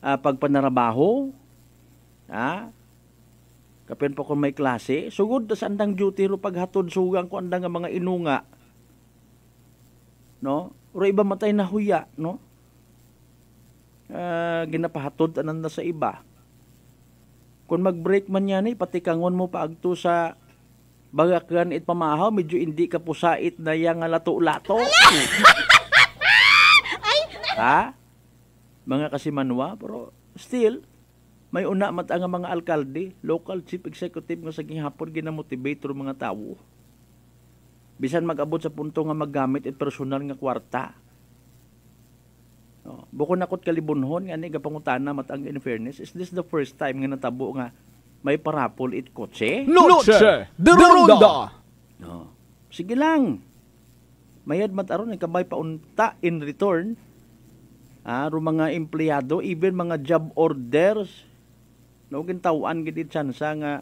pagpanarabaho. Kapin po kung may klase, sugod sa andang duty ro paghatod sugang ko andang nga mga inunga, no? Ro iba matay na huya, no? Ginapahatod anan na sa iba. Kung mag-break man yan, pati kangon mo paagto sa bagakan it pamahaw, medyo hindi ka pusait na yang lato-lato. Mga kasimanwa, pero still, may una matang mga alkalde, local chief executive nga sa gihapon ginamotivate ro mga tawo. Bisan mag-abot sa punto nga maggamit it personal nga kwarta. No. Bukod nakot kalibunhon nga ni gapangutana matang in fairness, is this the first time nga natabo nga may parapol it kotse? Noche de Ronda! No. Sige lang. Mayad mataron ay kabay paunta in return. Ro mga empleyado, even mga job orders, no, gintawan gid tsansa nga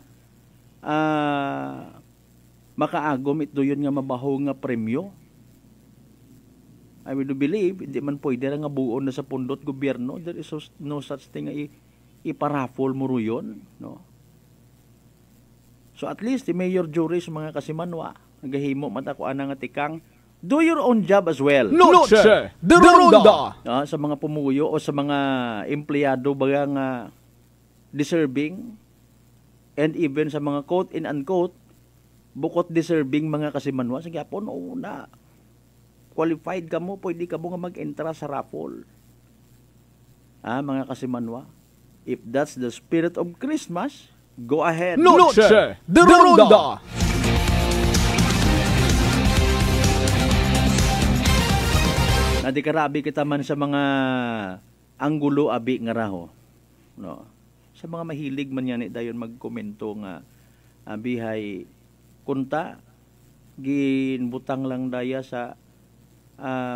makaagom ito yun nga mabaho nga premyo. I will believe, hindi man pwede nga buon na sa pundot gobyerno. There is no such thing nga iparaffle mo yun. No? So at least, the mayor juries, mga kasimanwa, nagahimo matako nga tikang, do your own job as well. Noche de Ronda! Sa mga pumuyo o sa mga empleyado baga nga deserving, and even sa mga quote in unquote, bukot deserving mga kasimanwa, sige po, na qualified ka mo, pwede ka mo nga mag-entra sa raffle. Mga kasimanwa, if that's the spirit of Christmas, go ahead. Noche de Ronda! Nadikarabi kita man sa mga anggulo abi nga raho. No. Sa mga mahilig man yan dayon magkomento nga abihay kunta ginbutang lang daya sa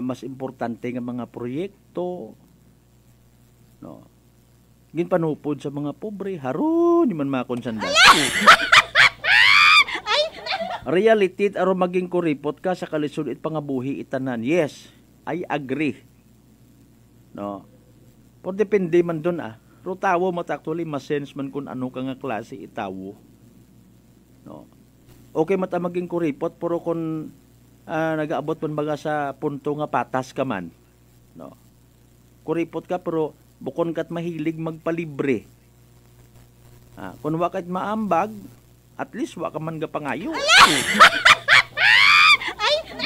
mas importante nga mga proyekto. No. Ginpanupod sa mga pobre, haro ni man makonsanda. Reality aron maging kuripot ka sa kalisod it pangabuhi itanan. Yes, I agree. No. Por depende man doon Pero tawo mo actually masense man kung ano ka nga klase itawo. No. Okay mata maging kuripot pero kung nagaabot man baga sa punto nga patas ka man. No. Kuripot ka pero bukon kat mahilig magpalibre. Kung wakat maambag, at least waka man gapangayo.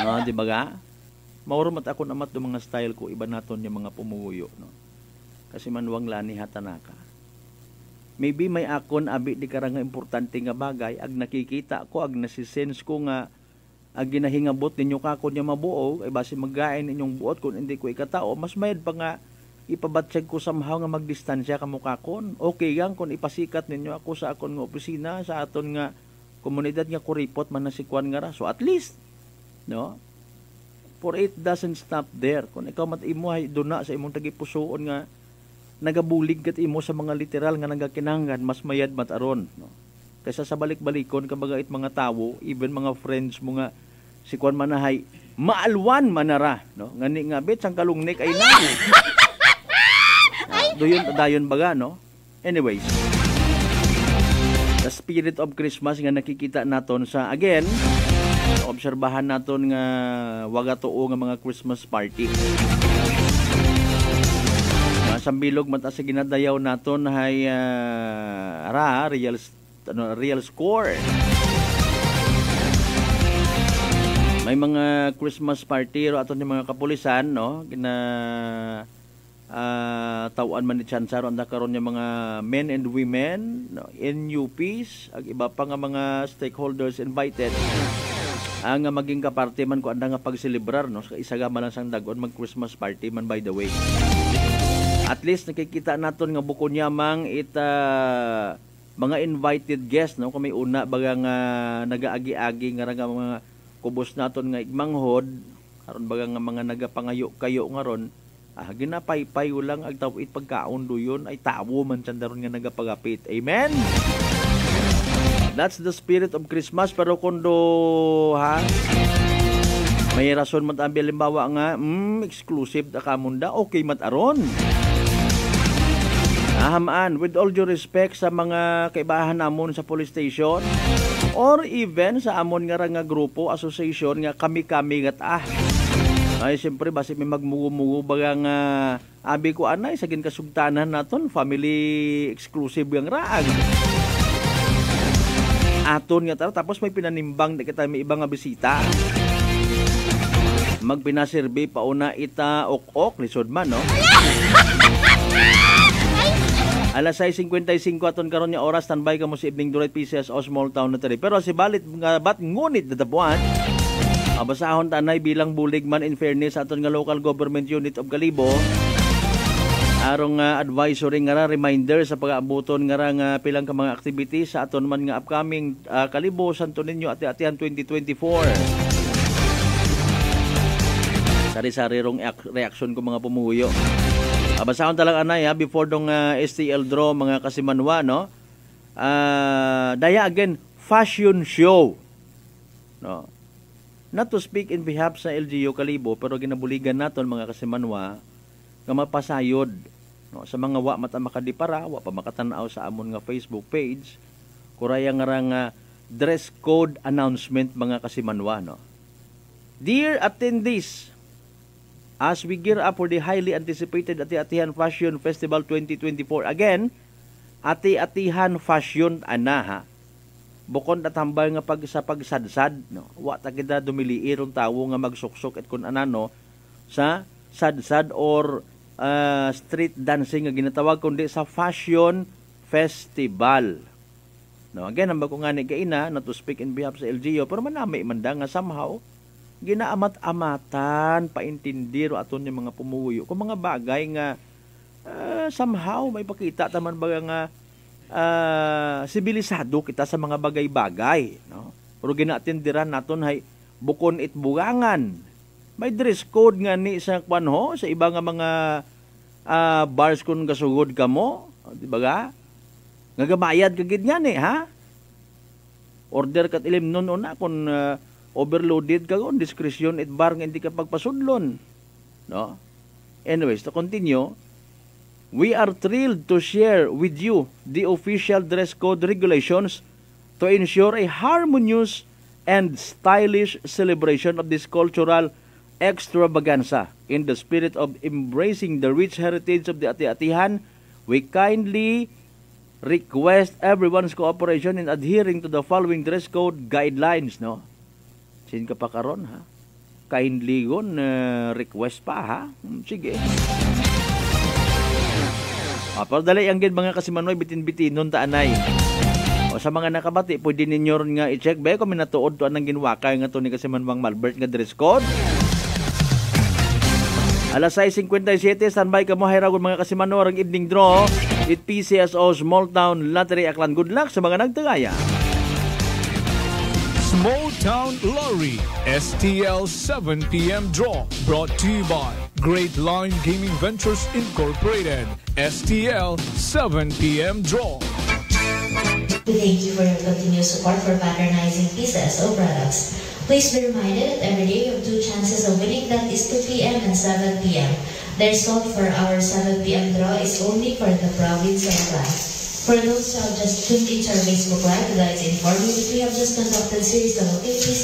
No, di ba ga? Maurumat ako namat do mga style ko, iba naton yung mga pumuyo, no. Kasi manuwang lani hatanaka. Maybe may akon abi di karang nga importante nga bagay ag nakikita ko ag nasisense ko nga ag ginahingabot ninyo kako nya mabuo ay base maggain inyong buot kung hindi ko ikatao mas mayad pa nga ipabatsyag ko somehow nga magdistansya kamo kakon. Okay gang kung ipasikat ninyo ako sa akon nga opisina sa aton nga komunidad nga kuripot man na sikwan nga ra. So at least no. For it doesn't stop there. Kung ikaw mat-imo ay duna sa imong tagipusoon nga nagabulig kat imo sa mga literal nga nagakinanggan, mas mayad mataron. No? Kaysa sa balik-balikon, kabaga it mga tawo, even mga friends mo nga, si Kwan Manahay, maalwan manara. No? Ngani nga, bet, sang kalungnik ay na. Dayon baga, no? Anyways, the spirit of Christmas nga nakikita naton sa, again, obserbahan naton nga wagatoo nga mga Christmas party. Sambilog mata sa ginadayaw naton hay real score. May mga Christmas party ro aton yung mga kapulisan, no? Gina tawaan man ni Chansaro anda karon yung mga men and women, no? NUPs ag iba pa nga mga stakeholders invited ang maging kaparte man ko anda nga pagselebrar, no? Isagama lang sang dagon mag Christmas party man by the way. At least nakikita naton nga bukod nyamang mga invited guests, no? Kung may una baga nga nagaagi-agi nga mga kubos naton nga igmanghod aron baga nga mga nagapangayo kayo nga ron ginapay-pay ulang ag tawid pagkaon do yun ay tawo man sandaron nga nagapagapit. Amen. That's the spirit of Christmas. Pero kundo may rason man ang halimbawa nga exclusive da kamunda, okay mataron. Hamaan, with all due respect sa mga kaibahan namon sa police station or even sa amon nga grupo, association nga kami-kami gat ay siyempre basi may magmugo-mugo baga nga abi ko anay sa ginkasugtanan naton family exclusive yang raag aton nga tara tapos may pinanimbang di kita may ibang nga bisita magpinaserve pauna ita ok-ok lisod man, no? Alas 6:55 aton karon nga oras, standby ka mo sa evening Durait PCS o small town na tari. Pero si balit nga bat ngunit datapuan abasahon tanay bilang bulig man in fairness aton nga local government unit of Kalibo arong advisory nga reminder sa pag-aabuton nga pilang ka mga activities sa aton man nga upcoming Kalibo Santo Niño ati-atihan 2024. Sari-sari rong reaksyon ko mga pumuyo. Basahon talang anay before dong STL draw mga kasimanwa, no? Daya again fashion show. No. Not to speak in behalf sa LGU Kalibo, pero ginabuligan naton mga kasimanwa nga mapasayod, no, sa mga wa mata makadipara, wa pa makatanaw sa amon nga Facebook page, kuraya nga dress code announcement mga kasimanwa, no. Dear attendees, as we gear up for the highly anticipated Ati-Atihan Fashion Festival 2024, again, Ati-Atihan Fashion ana, bukod at hambal nga sa pagsadsad, no, wa ta kita dumiliiron tawo nga magsuksok at kun anano sa sadsad or street dancing nga ginatawag kundi sa fashion festival. No, again, ang ko nga ni kaina, not to speak in behalf sa LGU, pero manami manda nga somehow ginaamat-amatan paintindir aton yung mga pumuyo kung mga bagay nga somehow may pakita taman baga nga sibilisado kita sa mga bagay-bagay, no? Pero ginaatindiran naton hay bukon it bugangan. May dress code nga ni sa kwanho sa iba nga mga bars kun gasugod kamo, di ba ga? Ngagabayad ka gid nga ni, ha? Order kat ilim nun una kung overloaded ka on discretion it bar nga hindi ka pagpasudlon, no? Anyways, to continue, we are thrilled to share with you the official dress code regulations to ensure a harmonious and stylish celebration of this cultural extravaganza. In the spirit of embracing the rich heritage of the Ati-Atihan, we kindly request everyone's cooperation in adhering to the following dress code guidelines, no? Sin ka pa karon, ha? Kindly gon request pa, ha? Sige. Pero dali ang gid mga kasimanoy bitin-bitin nun taanay. O sa mga nakabati, pwede ninyo ron nga i-check ba kung minatuod to anang ginwakay nga to ni Kasimanwang Malbert nga dress code. Alas 6:57, standby ka mo hayragon mga kasimano ang evening draw at PCSO Small Town Lottery Aklan. Good luck sa mga nagtagaya. Small Town Lottery STL 7 p.m. draw brought to you by Great Line Gaming Ventures Incorporated. STL 7 p.m. draw. We thank you for your continued support for patronizing PCSO products. Please be reminded that every day you have 2 chances of winning, that is 2 p.m. and 7 p.m. The result for our 7 p.m. draw is only for the province of Aklan. For those who have just tuned into our Facebook Live, we'd like to inform you that we have just conducted a series of activities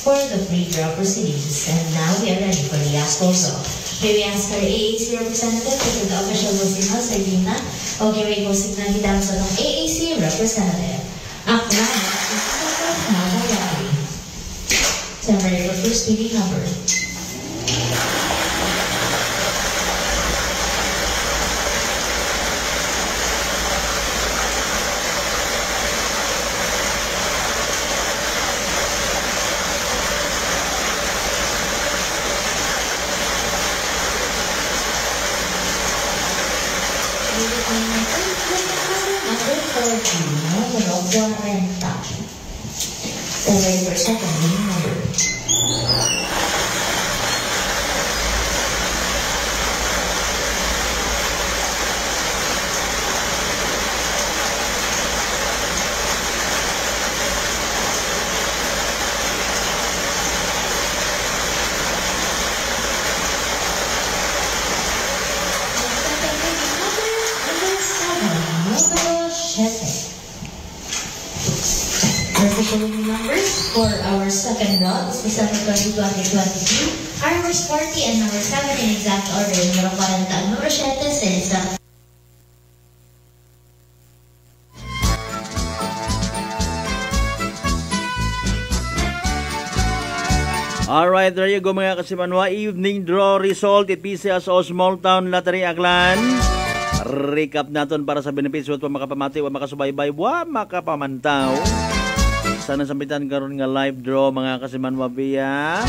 for the pre-draw proceedings. And now we are ready for the last close-up. May we ask our AAC representative to the official hosting house, Irina. Okay, may hosting na kita sa ng AAC representative. Aklan, September your first meeting number. Ready for second meeting number. Numbers for our second draw is December 20, 2022. Our number 40 and number 7 in exact order. Numero 40 at numero 7 sa exact. Alright, there you go mga kasimanwa. Evening draw result at PCSO Small Town Lottery Aklan. Recap natin para sa benepisyo at makapamati o makasubaybay o makapamantaw. Sana sambitan karon nga live draw mga kasimanwa via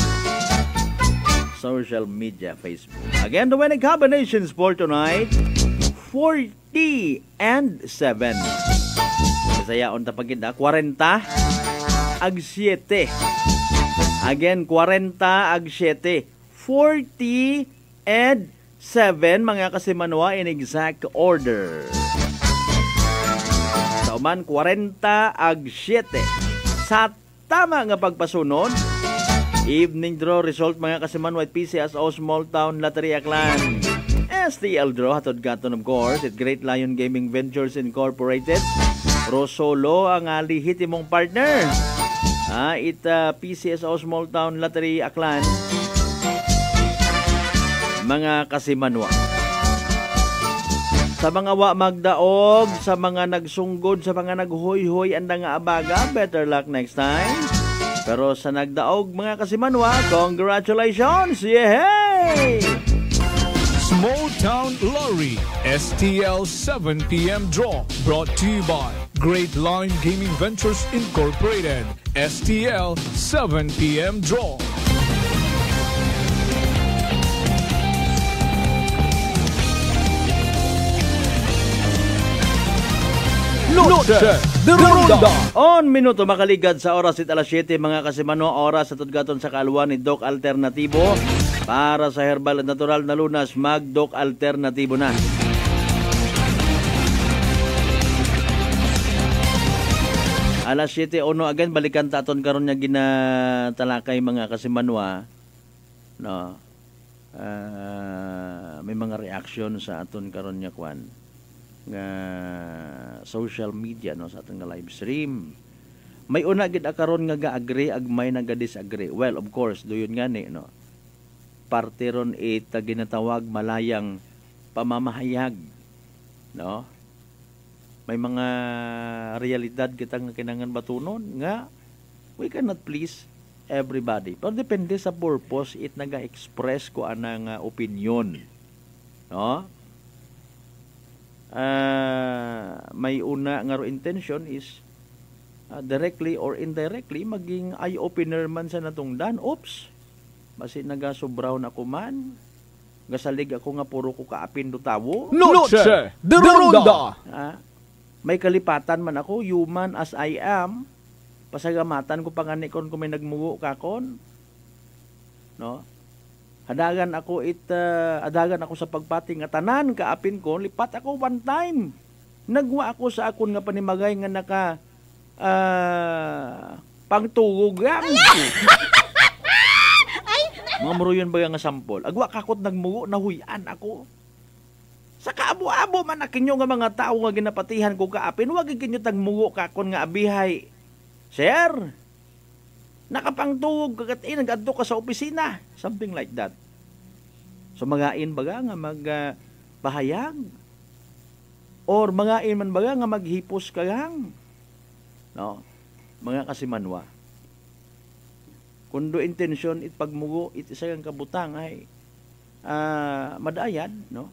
social media, Facebook. Again, the winning combinations for tonight, 40 and 7. Saya on tapagid 40 ag 7. Again, 40 ag 7. 40 and 7 mga kasimanwa in exact order. Sauman 40 ag 7. sa tama nga pagpasunod. Evening draw result mga kasimanwa at PCSO Small Town Lottery Aklan. STL draw hatod gaton of course at Great Lion Gaming Ventures Incorporated. Rosolo ang lihitimong partner. PCSO Small Town Lottery Aklan. Mga kasimanwa. Sa mga wa magdaog, sa mga nagsunggod, sa mga naghoy-hoy anda nga abaga, better luck next time. Pero sa nagdaog mga kasimanwa, congratulations! Yehey! Small Town Lottery STL 7 p.m. draw brought to you by Great Line Gaming Ventures Incorporated. STL 7 p.m. draw. Noche de Ronda. On minuto makaligad sa oras it alas 7 mga kasimano, oras sa tudgaton sa kaluan ni Doc Alternatibo. Para sa herbal at natural na lunas, mag-Doc Alternatibo na. Alas 7 ono again balikan taton karon nya ginatalakay mga kasimanwa. No. May mga reaction sa aton karon nya kwan nga social media no sa aton nga live stream. May una gid karon nga ga-agree ag may naga-disagree. Well, of course, doyon ngani no. Parte ron ginatawag malayang pamamahayag no. May mga realidad kita nga kinahanglan batunon nga we cannot please everybody. Pero depende sa purpose it naga-express ko anang opinion. No? May una nga intention is directly or indirectly maging eye-opener man sa natungdan. Oops! Basi nagasobraw na ko man. Gasalig ako nga puro ko kaapin do tawo. Noche de Ronda! May kalipatan man ako, human as I am. Pasagamatan ko panganikon kung may nagmugo kakon. No? Adagan ako sa pagpating nga tanan kaapin ko, lipat ako one time. Nagwa ako sa akon nga panimagay nga naka pangtugugam. Mga muruyon ba nga sampol? Agwa kakot nagmugo, nahuyan ako. Sa kaabo-abo man akinyo nga mga tao nga ginapatihan ko kaapin, wag kinyo tagmugo kakon nga abihay. Sir, nakapangtugog kagatin, nag-adto ka sa opisina. Something like that. So magain baga nga magpahayag. Or magain man baga nga maghipos kagang. No? Mga kasimanwa. Kundo intention it pagmugo, it isa kang kabutang ay madayad, no?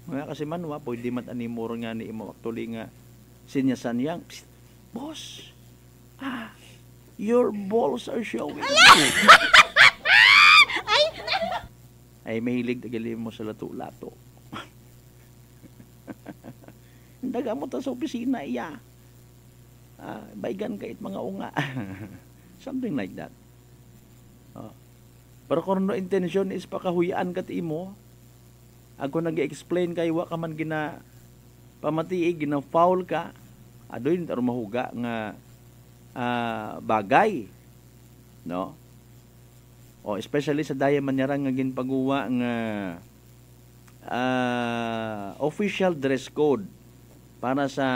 Mga kasimanwa, pwede mat animuro nga ni imo actually nga sinyasan yang, boss, your balls are showing. Ay, mahilig tagali mo sa lato-lato. Daga mo ta sa opisina, iya. Baigan kahit mga unga. Something like that. Pero kung no intention is pakahuyaan kat imo, ako nag-explain kay wa ka man gina pamatiig, gina foul ka, adoy nito mahuga nga bagay. No? O especially sa daya manyarang nga ginpaguwa nga official dress code para sa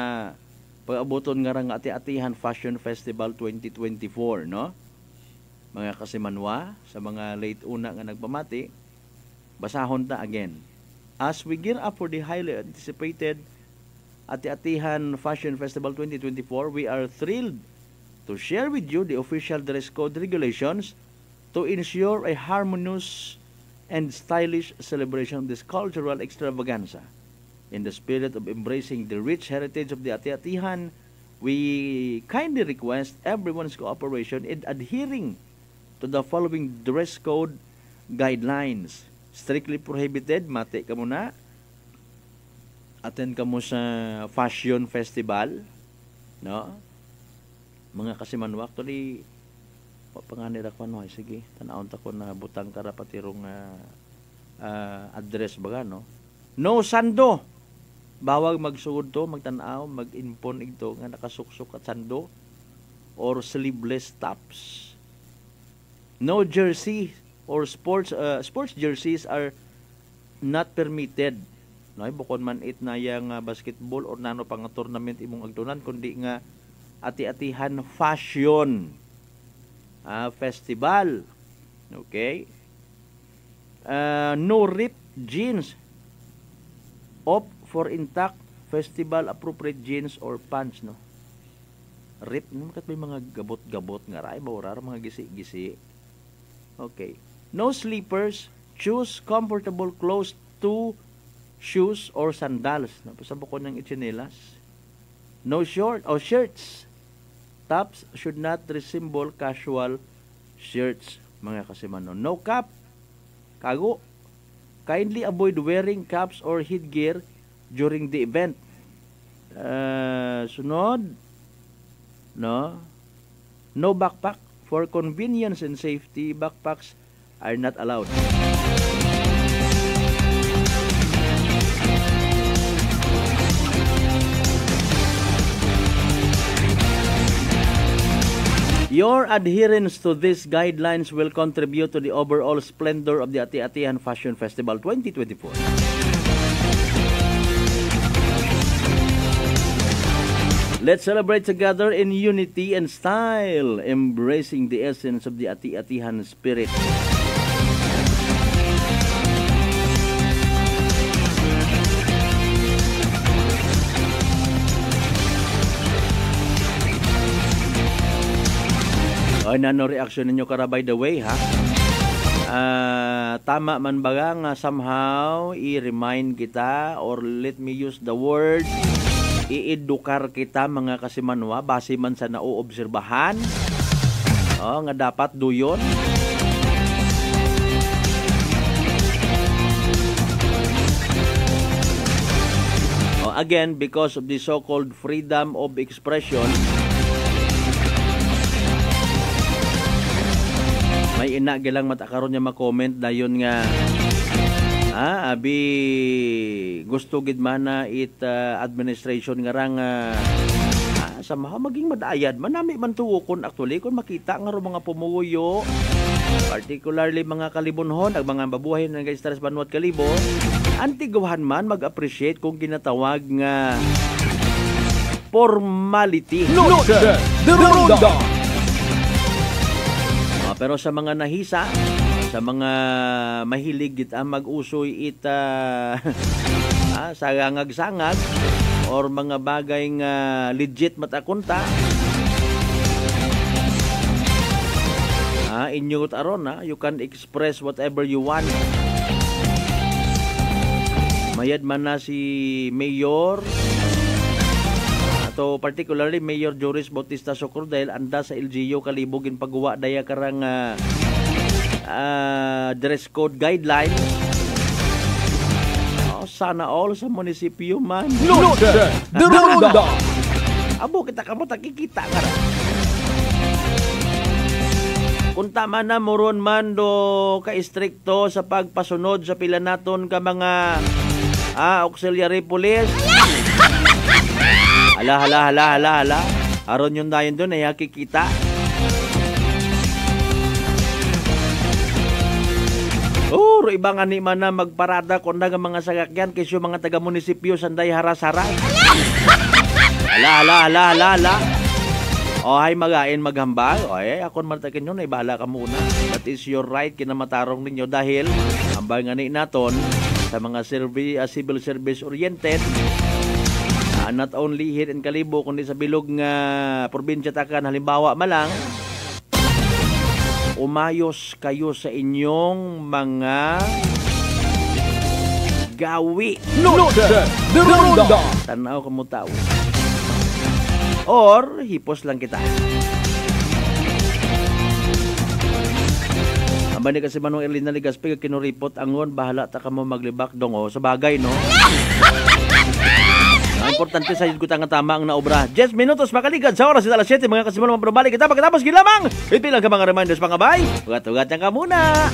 pag-abuton nga rang ati-atihan Fashion Festival 2024, no? Mga kasimanwa, sa mga late una nga nagpamati, basahon ta again. As we gear up for the highly anticipated ati-atihan Fashion Festival 2024, we are thrilled to share with you the official dress code regulations to ensure a harmonious and stylish celebration of this cultural extravaganza. In the spirit of embracing the rich heritage of the ati-atihan, we kindly request everyone's cooperation in adhering to the following dress code guidelines. Strictly prohibited, mati ka muna. Attend ka mo sa fashion festival. No? Mga kasimanwa, actually, panganira ko ano, sige, tanawon ta ko na butang karapatirong address baga, no? No sando! Bawag magsugod to, magtanaw, mag-impon ito nga nakasuksok at sando. or sleeveless tops. No jersey or sports jerseys are not permitted. No, bukod man it na yang basketball or nano pang tournament imong agtunan, kundi nga ati-atihan fashion festival. Okay? No ripped jeans. Opt for intact festival appropriate jeans or pants, no? Rip, no? Kat may mga gabot-gabot nga ray, maurar, mga gisi-gisi. Okay. No sleepers. Choose comfortable clothes to shoes or sandals. Napasabo ko ng ichinelas. No shirts. Tops should not resemble casual shirts, mga kasimano. No cap. Kago. Kindly avoid wearing caps or headgear during the event. Sunod. No backpack. For convenience and safety, backpacks are not allowed. Your adherence to these guidelines will contribute to the overall splendor of the Ati-Atihan Fashion Festival 2024. Let's celebrate together in unity and style, embracing the essence of the Ati-Atihan spirit. Ay, nano reaction ninyo kara by the way, ha? Tama man ba nga somehow i-remind kita or let me use the word i-edukar kita mga kasimanwa base man sa nauobserbahan nga dapat duyon. Again, because of the so-called freedom of expression, may inagilang matakaron niya makomment dayon nga abi gusto gid man na administration nga rang samaha maging madayad manami man tuwokon actually kung makita nga ro mga pumuyo, particularly mga kalibonhon ag mga babuhay nga stress banwat kalibo, antiguhan man mag-appreciate kung ginatawag nga formality. Pero sa mga nahisa, sa mga mahilig mag-usoy sangag-sangag or mga bagay nga legit matakunta, inyot aron you can express whatever you want. Mayad man na si Mayor ato particularly Mayor Joris Bautista Socordel anda sa LGU kalibog pagguwa daya karang dress code guideline. Sana all sa munisipyo man. Abo kita kamo takikita ka ra. Kung tama na moron man do ka istrikto sa pagpasunod sa pila naton ka mga auxiliary police. Hala. Aron yun dayon doon ay hakikita. Iba nga ni man na magparada kung nga mga sagakyan kisyo mga taga-munisipyo sanday haras-haras. Hala. Hay magain maghambal. Akon martakin yun, bahala ka muna. That is your right, kinamatarong ninyo dahil hambal nga ni naton sa mga civil service oriented. Not only here in Kalibo, kundi sa bilog nga probinsya takan, halimbawa malang, umayos kayo sa inyong mga gawi. Tanaw ka mo tao. Or, hipos lang kita. Aba ni kasi Manong Erlina Ligaspi, kinuripot angon, bahala ta ka mo maglibak dong. Sa bagay, no? Ang importante sa ko nga tama ang naobra. 10 minutos makaligad sa oras alas 7 mga kasimulang magbabalik kita pagkatapos gilamang. Ipilang ka mga reminders pangabay. Ugat-ugat ka muna.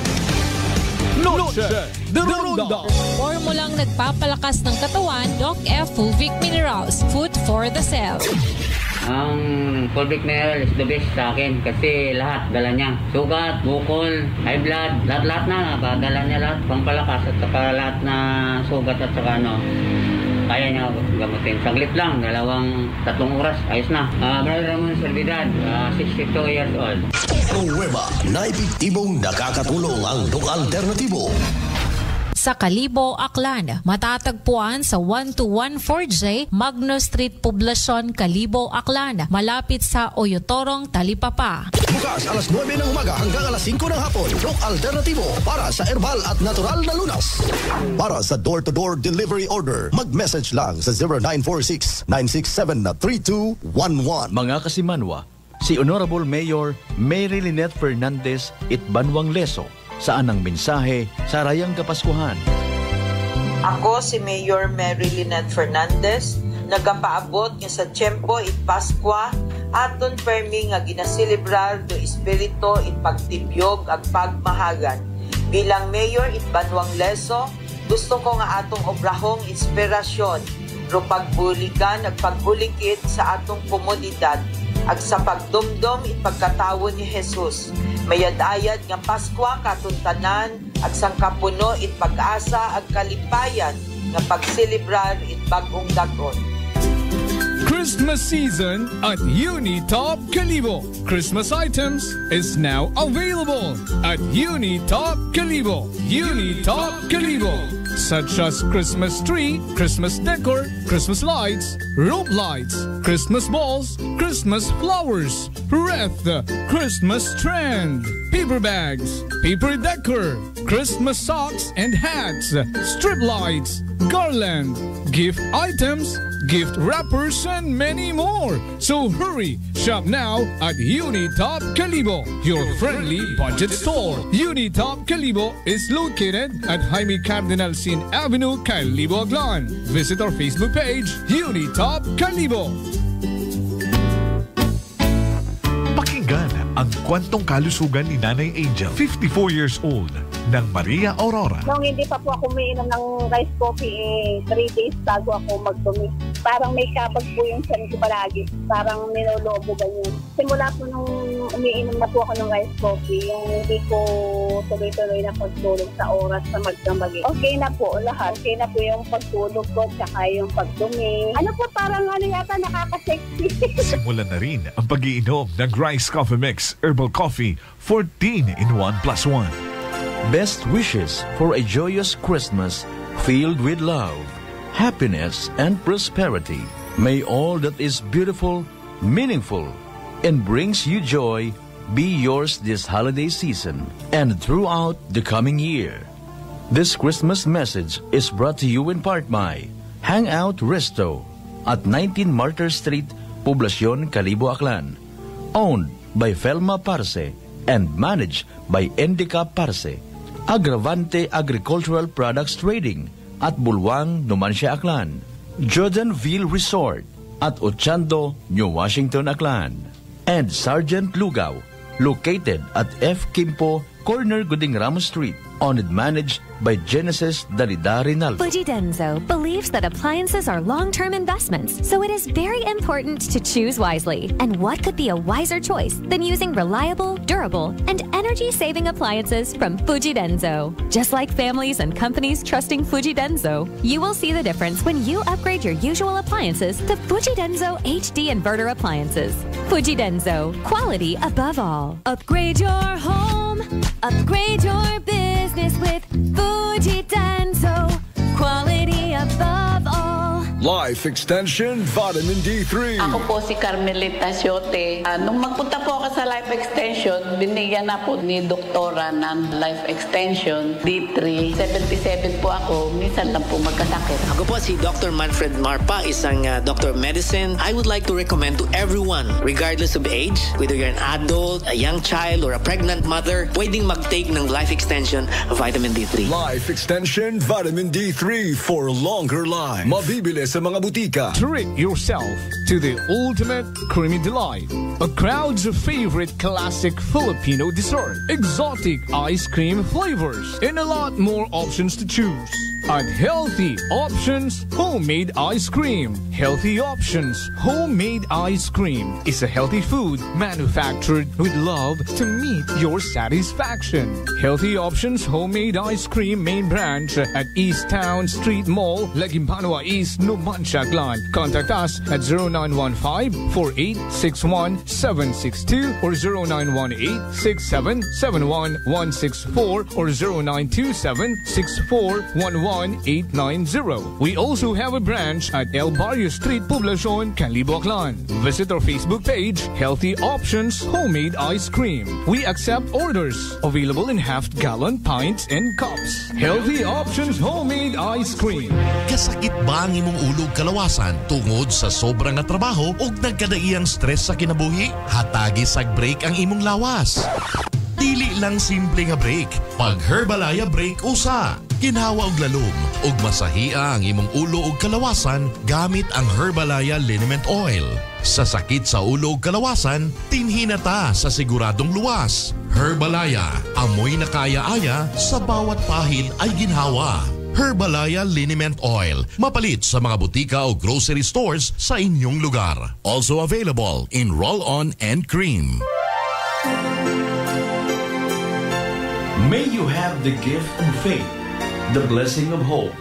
Noche de Ronda. Formulang nagpapalakas ng katawan, Doc F. Fulvic Minerals. Food for the cell. Ang Colbic Mineral is the best sa akin kasi lahat dala niya. Sugat, bukol, high blood, lahat na dala niya lahat. Pampalakas at saka lahat na sugat at saka kaya niya gamutin. Saglit lang, 2-3 oras, ayos na. Brother Ramon Servidad, 62 years old. Nueva na epektibong nakakatulong ang Doc Alternativo. Sa Kalibo, Aklan, matatagpuan sa 1214J Magno Street, Poblacion, Kalibo, Aklan, malapit sa Oyotorong, Talipapa. Bukas alas 9 ng umaga hanggang alas 5 ng hapon. Doc Alternativo para sa herbal at natural na lunas. Para sa door-to-door delivery order, mag-message lang sa 0946-967-3211. Mga kasimanwa, si Honorable Mayor Mary Lynette Fernandez Itbanwang Leso, saan ang mensahe sa Rayang Kapaskuhan. Ako si Mayor Mary Lynette Fernandez, nagapaabot nga sa Tiempo it Paskwa, aton permi nga ginaselebrar do espiritu it pagtibyog ag pagmahagan. Bilang Mayor it Banwang Leso, gusto ko nga atong obrahong inspirasyon, ro pagbulikan ag pagbulikit sa atong komunidad, ag sa pagdumdom it pagkatawo ni Jesus. Mayad-ayad nga Paskwa katuntanan ag sangkapuno it pag-asa ag kalipayan nga pagselebrar it bagong dagon. Christmas season at Unitop Kalibo. Christmas items is now available at Unitop Kalibo. Unitop Kalibo. Such as Christmas tree, Christmas decor, Christmas lights, rope lights, Christmas balls, Christmas flowers, wreath, Christmas trend, paper bags, paper decor, Christmas socks and hats, strip lights, garland, gift items, gift wrappers, and many more. So hurry, shop now at Unitop Kalibo, your friendly budget store. Unitop Kalibo is located at Jaime Cardinal Sin Avenue, Kalibo, Aklan. Visit our Facebook page, Unitop Kalibo. Pakinggan ang kwentong kalusugan ni Nanay Angel, 54 years old, ng Maria Aurora. Nung hindi pa po ako umiinom ng rice coffee, 3 days bago ako magdumi. Parang may kapag po yung tiyan ko palagi. Parang ninolobo ganyan. Simula po nung umiinom na po ako ng rice coffee, yung hindi ko tuloy-tuloy na pagtulog sa oras na magdamagi. Okay na po lahat. Okay na po yung pagtulog ko, tsaka yung pagdumi. Ano po, parang yata nakaka-sexy. Simulan na rin ang pag-iinom ng Rice Coffee Mix Herbal Coffee 14 in 1+1. Best wishes for a joyous Christmas filled with love, happiness, and prosperity. May all that is beautiful, meaningful, and brings you joy be yours this holiday season and throughout the coming year. This Christmas message is brought to you in part by Hangout Resto at 19 Martyr Street, Poblacion, Kalibo, Aklan. Owned by Felma Parse and managed by Endicap Parse. Agravante Agricultural Products Trading at Bulwang, Numancia, Aklan. Jordanville Resort at Ochando, New Washington, Aklan. And Sergeant Lugaw, located at F. Kimpo, corner Guding Ramos Street, owned and managed by Genesis Dalida Rinaldo. Fuji Denso believes that appliances are long-term investments, so it is very important to choose wisely. And what could be a wiser choice than using reliable, durable, and energy-saving appliances from Fuji Denso? Just like families and companies trusting Fuji Denso, you will see the difference when you upgrade your usual appliances to Fuji Denso HD inverter appliances. Fuji Denso, quality above all. Upgrade your home, upgrade your business with Fuji Denso, quality above all. Life Extension Vitamin D3. Ako po si Carmelita Siote. Nung magpunta po ako sa Life Extension, binigyan na po ni Doktora ng Life Extension D3. 77 po ako, minsan lang po magkasakit. Ako po si Dr. Manfred Marpa, isang Doctor of Medicine. I would like to recommend to everyone, regardless of age, whether you're an adult, a young child, or a pregnant mother, pwedeng mag-take ng Life Extension Vitamin D3. Life Extension Vitamin D3 for longer life. Mabibili sa sa mga butika. Treat yourself to the ultimate creamy delight. A crowd's favorite classic Filipino dessert. Exotic ice cream flavors and a lot more options to choose. At Healthy Options Homemade Ice Cream. Healthy Options Homemade Ice Cream is a healthy food manufactured with love to meet your satisfaction. Healthy Options Homemade Ice Cream main branch at East Town Street Mall, Lagimpanua East, Numancia, Aklan. Contact us at 0915-4861-762 or 0918-6771-164 or 0927-6411-890. We also have a branch at El Barrio Street, Poblacion, Calibo, Aklan. Visit our Facebook page, Healthy Options Homemade Ice Cream. We accept orders. Available in half-gallon pints and cups. Healthy Options Homemade Ice Cream. Kasakit ba ang imong ulog kalawasan tungod sa sobrang nga trabaho o nagkadaiyang stress sa kinabuhi? Hatagi sag break ang imong lawas. Dili lang simple nga break. Pag Herbalaya break usa. Ginhawa og lalom ug masahia ang imong ulo ug kalawasan gamit ang Herbalaya Liniment Oil. Sa sakit sa ulo ug kalawasan, tinhinata sa siguradong luwas. Herbalaya, amoy na kaya-aya sa bawat pahid ay ginhawa. Herbalaya Liniment Oil, mapalit sa mga butika o grocery stores sa inyong lugar. Also available in roll-on and cream. May you have the gift of faith, the blessing of hope,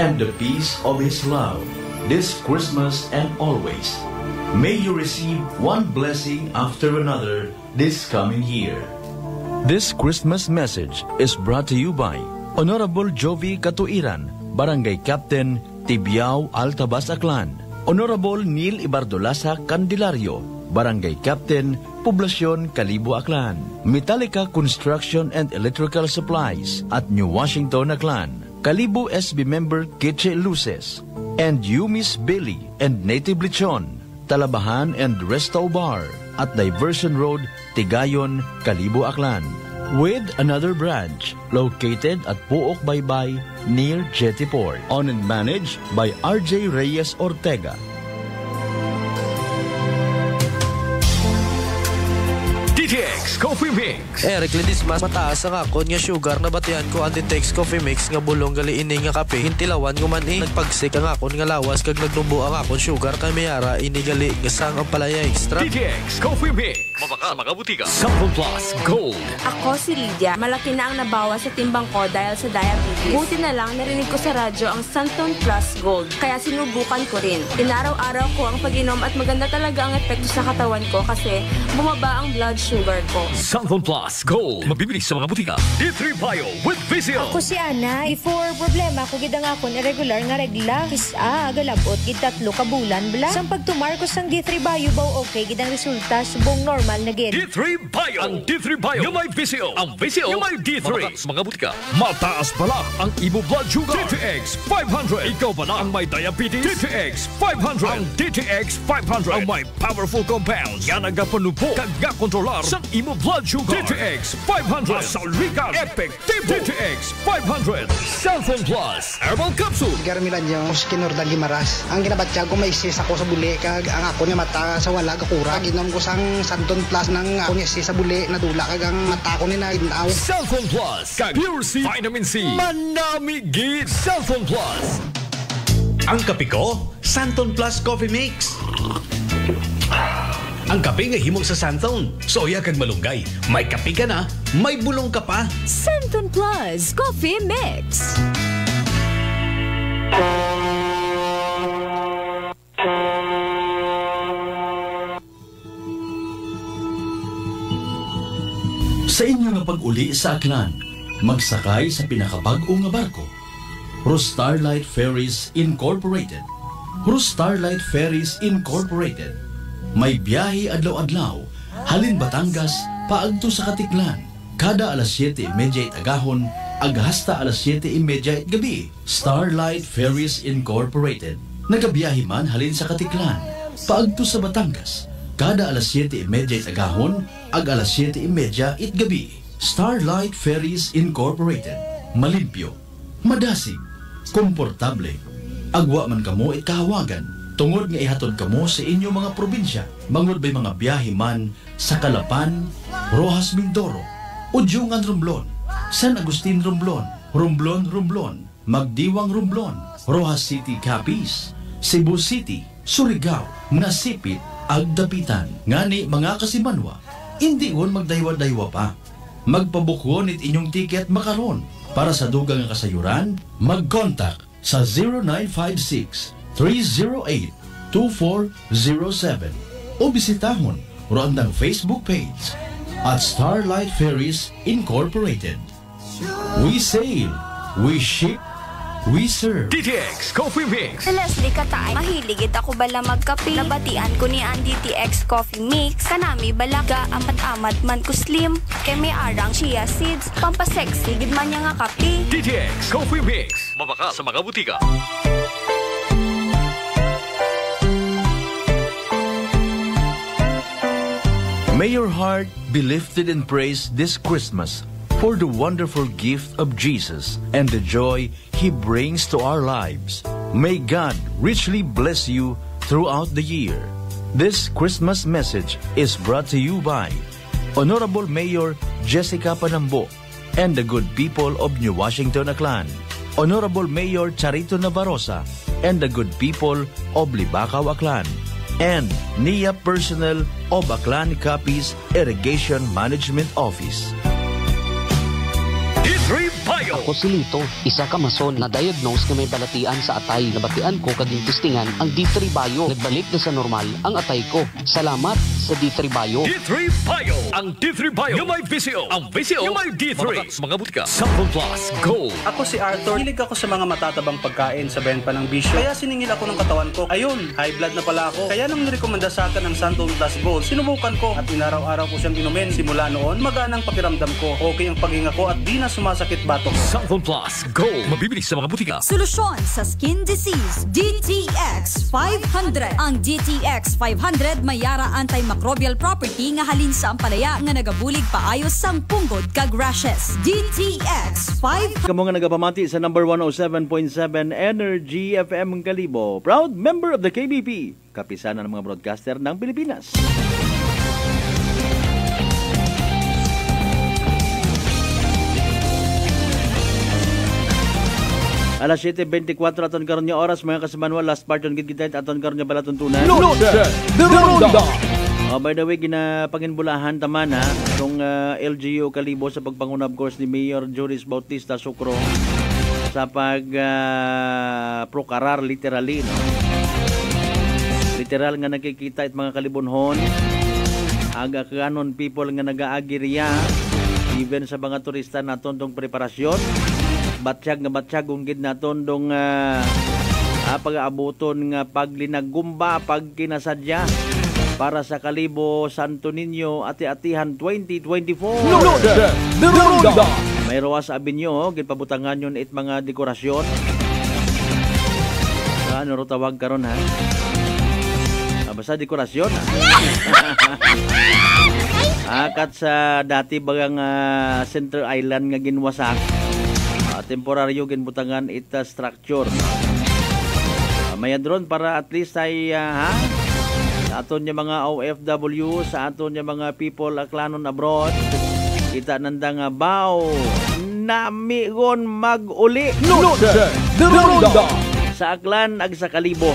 and the peace of His love this Christmas and always. May you receive one blessing after another this coming year. This Christmas message is brought to you by Honorable Jovi Katuiran, Barangay Captain, Tibiao, Altabas, Aklan. Honorable Neil Ibardolasa Candelario, Barangay Captain, Poblacion, Calibo, Aklan. Metallica Construction and Electrical Supplies at New Washington, Aklan. Calibo SB member Kitche Luces. And Yumis Billy and Native Lechon, Talabahan and Resto Bar at Diversion Road, Tigayon, Calibo, Aklan. With another branch located at Puok Baybay near Jetty Port. Owned and managed by RJ Reyes Ortega. DTX Coffee Mix. Eric Lidis mas mataas ang akon nga sugar na batian ko ang DTX Coffee Mix nga bulong gali ini nga kape. Hintilawan ko man nagpagsik ang akon nga lawas kag nagnubo ang akon sugar kay mayara ini gali nga sang ang palaya extra. DTX Coffee Mix. Mabaka mga butika. Sample Plus Gold. Ako si Lydia. Malaki na ang nabawas sa timbang ko dahil sa diabetes. Buti na lang narinig ko sa radyo ang Santon Plus Gold. Kaya sinubukan ko rin. Inaraw-araw ko ang pag-inom at maganda talaga ang epekto sa katawan ko kasi bumaba ang blood sugar ko. Santon Plus Gold. Mabibili sa mga butika. D3 Bio with Vizio. Ako si Ana. Before problema ko gidang akon irregular nga regla. Kisa galabot gid 3 ka bulan bla. Sang pagtumarkos sang D3 Bio baw okay gidang resulta subong normal na gid. D3 Bio. Ang D3 Bio yung may Vizio. Ang Vizio yung may D3. Mabaka mga butika. Mataas pala ang imo blood sugar. DTX 500. Ikaw pala ang may diabetes. DTX 500. Ang DTX 500 ang may powerful compounds. Yan ang gapanupo kag kontrolar sa imo blood sugar. DTX 500. Masaligan. Epektibo. DTX 500. Santon Plus Herbal Capsule. Garmilan yung skinor dagi maras. Ang ginabatya ko may sis ako sa buli kag ang ako nga mata sa wala kakura. Ginom ko sang Santon Plus nang ako nga sis sa buli nadula kag ang mata ko ni na intaw. Santon Plus kag Pure C Vitamin C. Manamigit Santon Plus. Ang kape ko, Santon Plus Coffee Mix. Ang kape nga himog sa Santon. Soya kag malunggay. May kape ka na, may bulong ka pa. Santon Plus Coffee Mix. Sa inyo nga pag-uli sa Aklan, magsakay sa pinakabag-o nga barko. Starlight Ferries Incorporated. Starlight Ferries Incorporated. May biyahe adlaw-adlaw, halin Batangas, paagto sa Katiklan. Kada alas 7:30 agahon, aghasta alas 7:30 gabi. Starlight Ferries Incorporated. Nagabiyahe man halin sa Katiklan, paagto sa Batangas. Kada alas 7:30 agahon, ag alas 7:30 gabi. Starlight Ferries Incorporated. Malimpyo, madasig, komportable, Agwa man kamo ikahawagan. Tungod nga ihatod kamo sa inyo mga probinsya. Mangod ba'y mga biyahe man sa Calapan, Rojas Mindoro, Udyungan Romblon, San Agustin Romblon, Romblon, Magdiwang Romblon, Rojas City Capiz, Cebu City, Surigao, Nasipit, Agdapitan. Ngani mga kasimanwa, hindi won magdaywa-daywa pa. Magpabukwon it inyong tiket makaron. Para sa dugang nga kasayuran, mag-contact sa 0956-308-2407 o bisitahon roandang Facebook page at Starlight Ferries Incorporated. We sail, we ship, we serve. DTX Coffee Mix. Leslie Katay, mahiligid ako bala magkape. Nabatian ko ni ang DTX Coffee Mix. Kanami balaga, amat-amat man ko slim. Kay may arang chia seeds, pampasexy, gid man niya nga kape. DTX Coffee Mix. Mabaka sa mga butika. May your heart be lifted in praise this Christmas for the wonderful gift of Jesus and the joy He brings to our lives. May God richly bless you throughout the year. This Christmas message is brought to you by Honorable Mayor Jessica Panambo and the good people of New Washington, Aklan, Honorable Mayor Charito Navarroza and the good people of Libacao, Aklan, and NIA personnel of Aklan Capiz Irrigation Management Office. D3 Bio. Ako si Lito, isa ka mason na diagnose na may balatian sa atay. Nabatian ko kaging testingan ang D3 Bio. Nagbalik na sa normal ang atay ko. Salamat sa D3 Bio. D3 Bio. Ang D3 Bio yung may VCO. Ang VCO yung may D3. Mabaka mga butika. Sample Plus Gold. Ako si Arthur. Hilig ako sa mga matatabang pagkain sa benta ng bisyo. Kaya siningil ako ng katawan ko. Ayun, high blood na pala ako. Kaya nung nirekomenda sa akin ng Santon Plus Gold, sinubukan ko at inaraw-araw ko siyang inumin. Simula noon, maganang pakiramdam ko. Okay ang paghinga ko at di na sumasakit batok. Santon Plus Gold. Mabibili sa mga butika. Solusyon sa skin disease, DTX 500. Ang DTX 500 may yara antimicrobial property nga halin sa ampalaya nga nagabulig paayos sang punggod kag rashes. DTX 500. Kamo nga nagapamati sa number 107.7 Energy FM Kalibo. Proud member of the KBP. Kapisanan ng mga broadcaster ng Pilipinas. Alas 7:24 aton karon nga oras mga kasimanwa, last part on gid aton karon nga balatuntunan. By the way, ginapanginbulahan taman ha itong LGU Kalibo sa pagpanguna of course ni Mayor Joris Bautista Sucro sa prokarar literally, no? Literal nga nakikita it mga kalibonhon aga kanon people nga nagaagirya even sa mga turista naton tong preparasyon batsyag kung gid naton dong pag-aabuton nga paglinagumba pagkinasadya para sa Kalibo Santo Niño ati-atihan 2024. May Roas Avenue gid pabutangan yon it mga dekorasyon. Ano ro tawag karon ha? Basta dekorasyon. Akat sa dati bagang Center Island nga ginwasak. Temporaryo ginbutangan ita structure. May drone para at least ay sa aton niya mga OFW, sa aton niya mga people aklanon abroad, kita nandang baw namigon mag-uli sa Aklan ag sa Kalibo.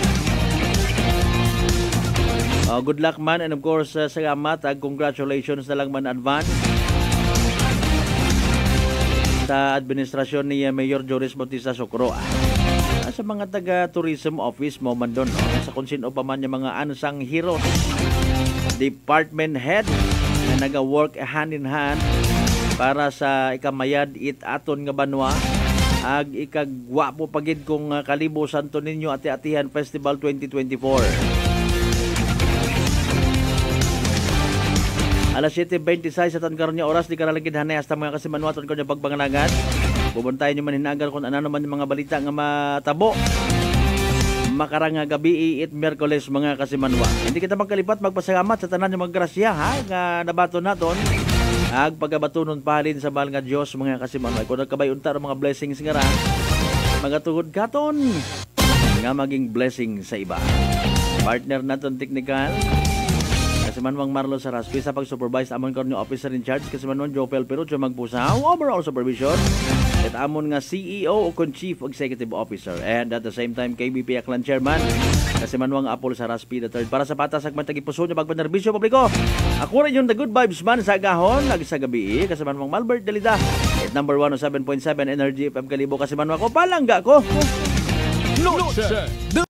Good luck man and of course salamat ag congratulations na lang man advance sa administrasyon ni Mayor Joris Bautista Sucro. Sa mga taga-tourism office mo man doon, no? Sa kung sino pa man yung mga unsung heroes, department head na naga-work hand in hand para sa ikamayad it aton nga banwa ag ikagwapo pagid kung Kalibo Santo Niño Ati-Atihan Festival 2024. Alas 7:26 sa tankaron niya oras di karalagid hanay hasta mga kasimanwaton ko niya pagbanganagad. Bubuntayin niyo man hinagan kung ano naman yung mga balita nga matabo. Makarang gabi it Miyerkules mga kasimanwa. Hindi kita magkalipat magpasalamat sa tanan yung maggrasya ha nga nabaton naton. Ag pagabatunon pahalin sa mahal nga Dios mga kasimanwa. Kung nagkabay unta mga blessings nga ra mga tugod katon. Nga nga maging blessing sa iba. Partner naton technical kasi manwang Marlo Saraspi sa pag-supervise amon karon ni officer in charge kasi manwang Jopel Perucho magpusaw overall supervision at amon nga CEO o Chief Executive Officer and at the same time KBP Aklan Chairman kasi manwang Apol Saraspi III para sa patasag matagipuso niya pagpanerbisyo publiko. Ako rin yung the good vibes man sa agahon lagi sa gabi kasi manwang Malbert Dalida at number 107.7 Energy FM Kalibo kasi manwang ko palangga ko. Noche